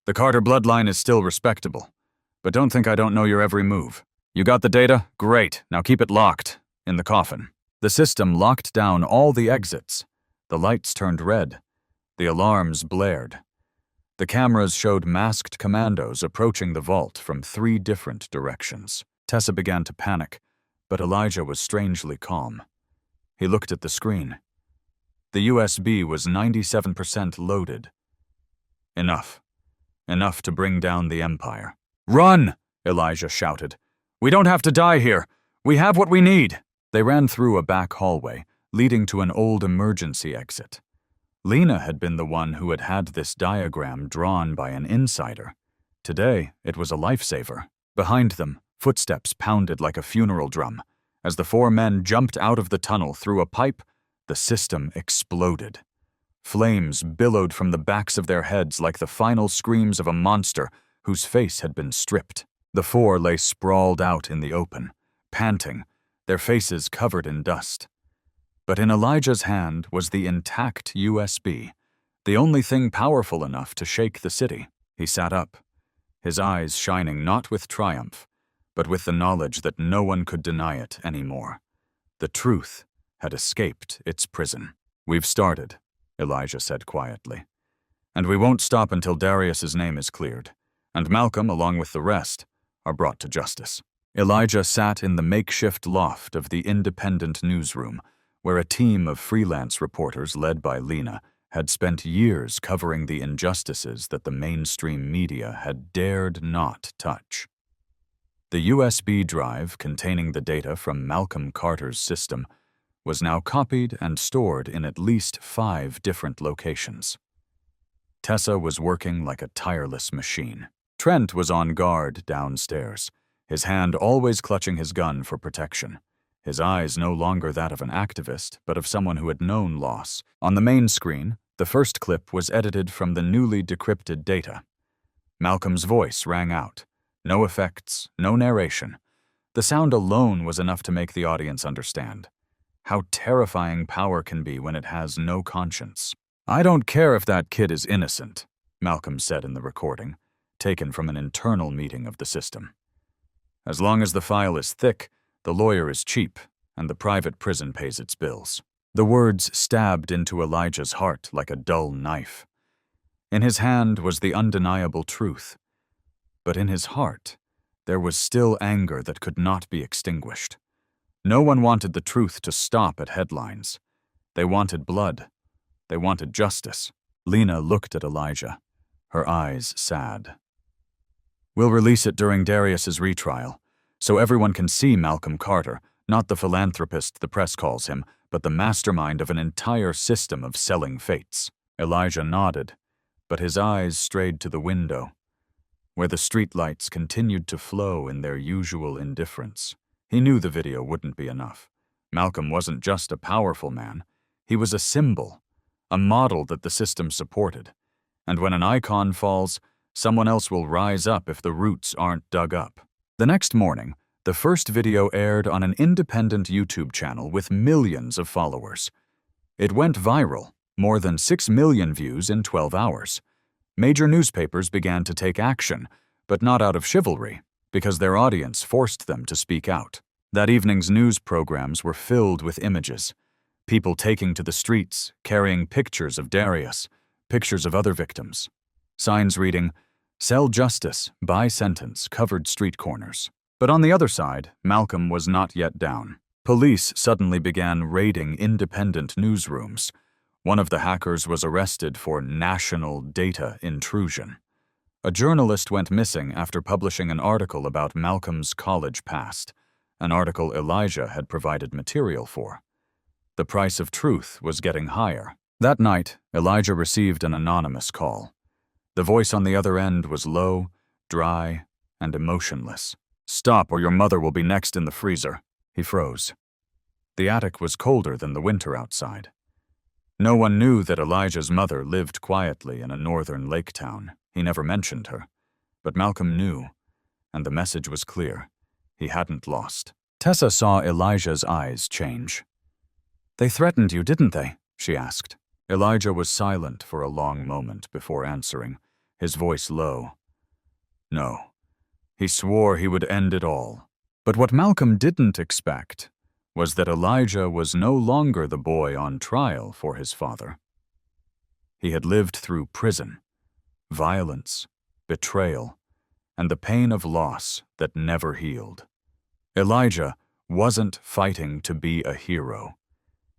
The Carter bloodline is still respectable, but don't think I don't know your every move. You got the data? Great. Now keep it locked, in the coffin." The system locked down all the exits. The lights turned red. The alarms blared. The cameras showed masked commandos approaching the vault from 3 different directions. Tessa began to panic, but Elijah was strangely calm. He looked at the screen. The USB was 97% loaded. Enough. Enough to bring down the Empire. "Run!" Elijah shouted. "We don't have to die here. We have what we need." They ran through a back hallway, leading to an old emergency exit. Lena had been the one who had had this diagram drawn by an insider. Today, it was a lifesaver. Behind them, footsteps pounded like a funeral drum. As the 4 men jumped out of the tunnel through a pipe, the system exploded. Flames billowed from the backs of their heads like the final screams of a monster whose face had been stripped. The 4 lay sprawled out in the open, panting, their faces covered in dust. But in Elijah's hand was the intact USB, the only thing powerful enough to shake the city. He sat up, his eyes shining not with triumph, but with the knowledge that no one could deny it anymore. The truth had escaped its prison. "We've started," Elijah said quietly. "And we won't stop until Darius's name is cleared, and Malcolm, along with the rest, are brought to justice." Elijah sat in the makeshift loft of the independent newsroom, where a team of freelance reporters led by Lena had spent years covering the injustices that the mainstream media had dared not touch. The USB drive containing the data from Malcolm Carter's system was now copied and stored in at least 5 different locations. Tessa was working like a tireless machine. Trent was on guard downstairs, his hand always clutching his gun for protection, his eyes no longer that of an activist, but of someone who had known loss. On the main screen, the first clip was edited from the newly decrypted data. Malcolm's voice rang out. No effects, no narration. The sound alone was enough to make the audience understand how terrifying power can be when it has no conscience. "I don't care if that kid is innocent," Malcolm said in the recording, taken from an internal meeting of the system. "As long as the file is thick, the lawyer is cheap, and the private prison pays its bills." The words stabbed into Elijah's heart like a dull knife. In his hand was the undeniable truth, but in his heart there was still anger that could not be extinguished. No one wanted the truth to stop at headlines. They wanted blood. They wanted justice. Lena looked at Elijah, her eyes sad. "We'll release it during Darius's retrial, so everyone can see Malcolm Carter, not the philanthropist the press calls him, but the mastermind of an entire system of selling fates." Elijah nodded, but his eyes strayed to the window, where the streetlights continued to flow in their usual indifference. He knew the video wouldn't be enough. Malcolm wasn't just a powerful man. He was a symbol, a model that the system supported. And when an icon falls, someone else will rise up if the roots aren't dug up. The next morning, the first video aired on an independent YouTube channel with millions of followers. It went viral, more than 6 million views in 12 hours. Major newspapers began to take action, but not out of chivalry, because their audience forced them to speak out. That evening's news programs were filled with images. People taking to the streets, carrying pictures of Darius, pictures of other victims. Signs reading, "Sell justice, buy sentence," covered street corners. But on the other side, Malcolm was not yet down. Police suddenly began raiding independent newsrooms. One of the hackers was arrested for national data intrusion. A journalist went missing after publishing an article about Malcolm's college past, an article Elijah had provided material for. The price of truth was getting higher. That night, Elijah received an anonymous call. The voice on the other end was low, dry, and emotionless. "Stop, or your mother will be next in the freezer." He froze. The attic was colder than the winter outside. No one knew that Elijah's mother lived quietly in a northern lake town. He never mentioned her. But Malcolm knew, and the message was clear. He hadn't lost. Tessa saw Elijah's eyes change. "They threatened you, didn't they?" she asked. Elijah was silent for a long moment before answering, his voice low. "No." He swore he would end it all. But what Malcolm didn't expect was that Elijah was no longer the boy on trial for his father. He had lived through prison, violence, betrayal, and the pain of loss that never healed. Elijah wasn't fighting to be a hero.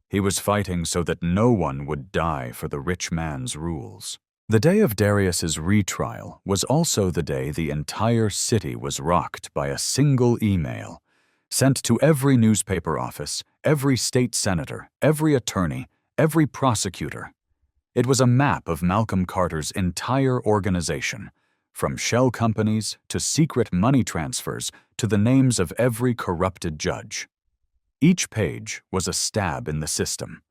He was fighting so that no one would die for the rich man's rules. The day of Darius's retrial was also the day the entire city was rocked by a single email, sent to every newspaper office, every state senator, every attorney, every prosecutor. It was a map of Malcolm Carter's entire organization, from shell companies to secret money transfers to the names of every corrupted judge. Each page was a stab in the system,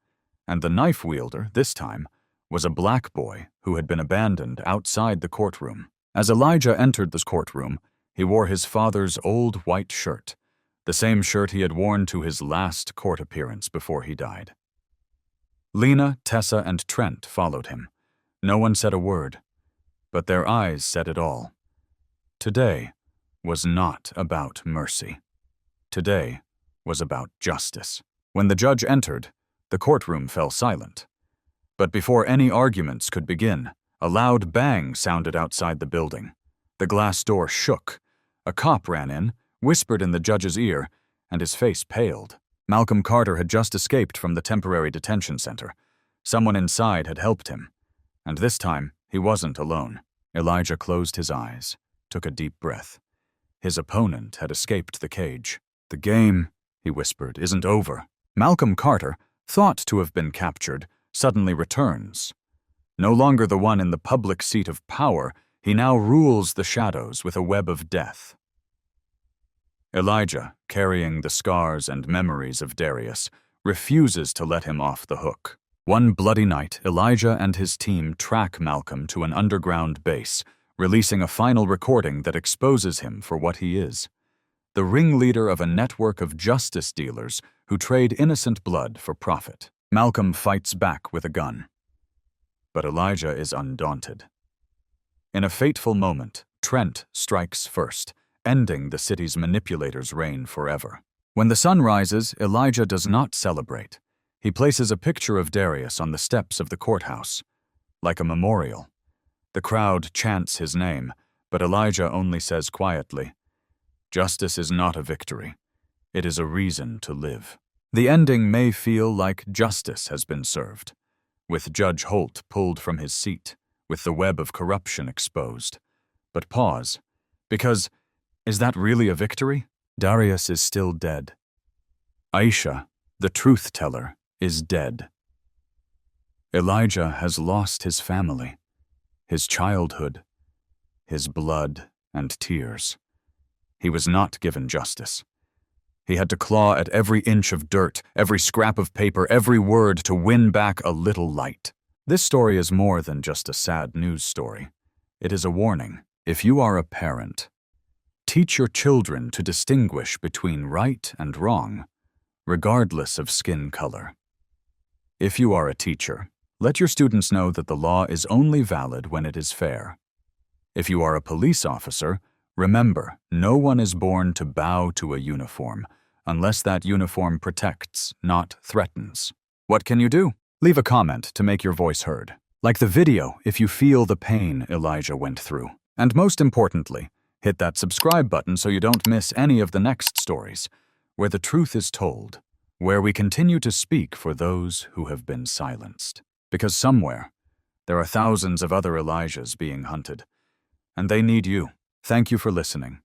and the knife wielder, this time, was a black boy who had been abandoned outside the courtroom. As Elijah entered the courtroom, he wore his father's old white shirt, the same shirt he had worn to his last court appearance before he died. Lena, Tessa, and Trent followed him. No one said a word, but their eyes said it all. Today was not about mercy. Today was about justice. When the judge entered, the courtroom fell silent. But before any arguments could begin, a loud bang sounded outside the building. The glass door shook. A cop ran in, whispered in the judge's ear, and his face paled. Malcolm Carter had just escaped from the temporary detention center. Someone inside had helped him. And this time, he wasn't alone. Elijah closed his eyes, took a deep breath. His opponent had escaped the cage. "The game," he whispered, "isn't over." Malcolm Carter, thought to have been captured, suddenly returns. No longer the one in the public seat of power, he now rules the shadows with a web of death. Elijah, carrying the scars and memories of Darius, refuses to let him off the hook. One bloody night, Elijah and his team track Malcolm to an underground base, releasing a final recording that exposes him for what he is: the ringleader of a network of justice dealers who trade innocent blood for profit. Malcolm fights back with a gun. But Elijah is undaunted. In a fateful moment, Trent strikes first, ending the city's manipulator's reign forever. When the sun rises, Elijah does not celebrate. He places a picture of Darius on the steps of the courthouse, like a memorial. The crowd chants his name, but Elijah only says quietly, "Justice is not a victory. It is a reason to live." The ending may feel like justice has been served, with Judge Holt pulled from his seat, with the web of corruption exposed. But pause, because is that really a victory? Darius is still dead. Aisha, the truth-teller, is dead. Elijah has lost his family, his childhood, his blood and tears. He was not given justice. He had to claw at every inch of dirt, every scrap of paper, every word to win back a little light. This story is more than just a sad news story. It is a warning. If you are a parent, teach your children to distinguish between right and wrong, regardless of skin color. If you are a teacher, let your students know that the law is only valid when it is fair. If you are a police officer, remember, no one is born to bow to a uniform, unless that uniform protects, not threatens. What can you do? Leave a comment to make your voice heard. Like the video if you feel the pain Elijah went through. And most importantly, hit that subscribe button so you don't miss any of the next stories, where the truth is told, where we continue to speak for those who have been silenced. Because somewhere, there are thousands of other Elijahs being hunted, and they need you. Thank you for listening.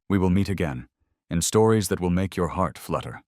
We will meet again in stories that will make your heart flutter.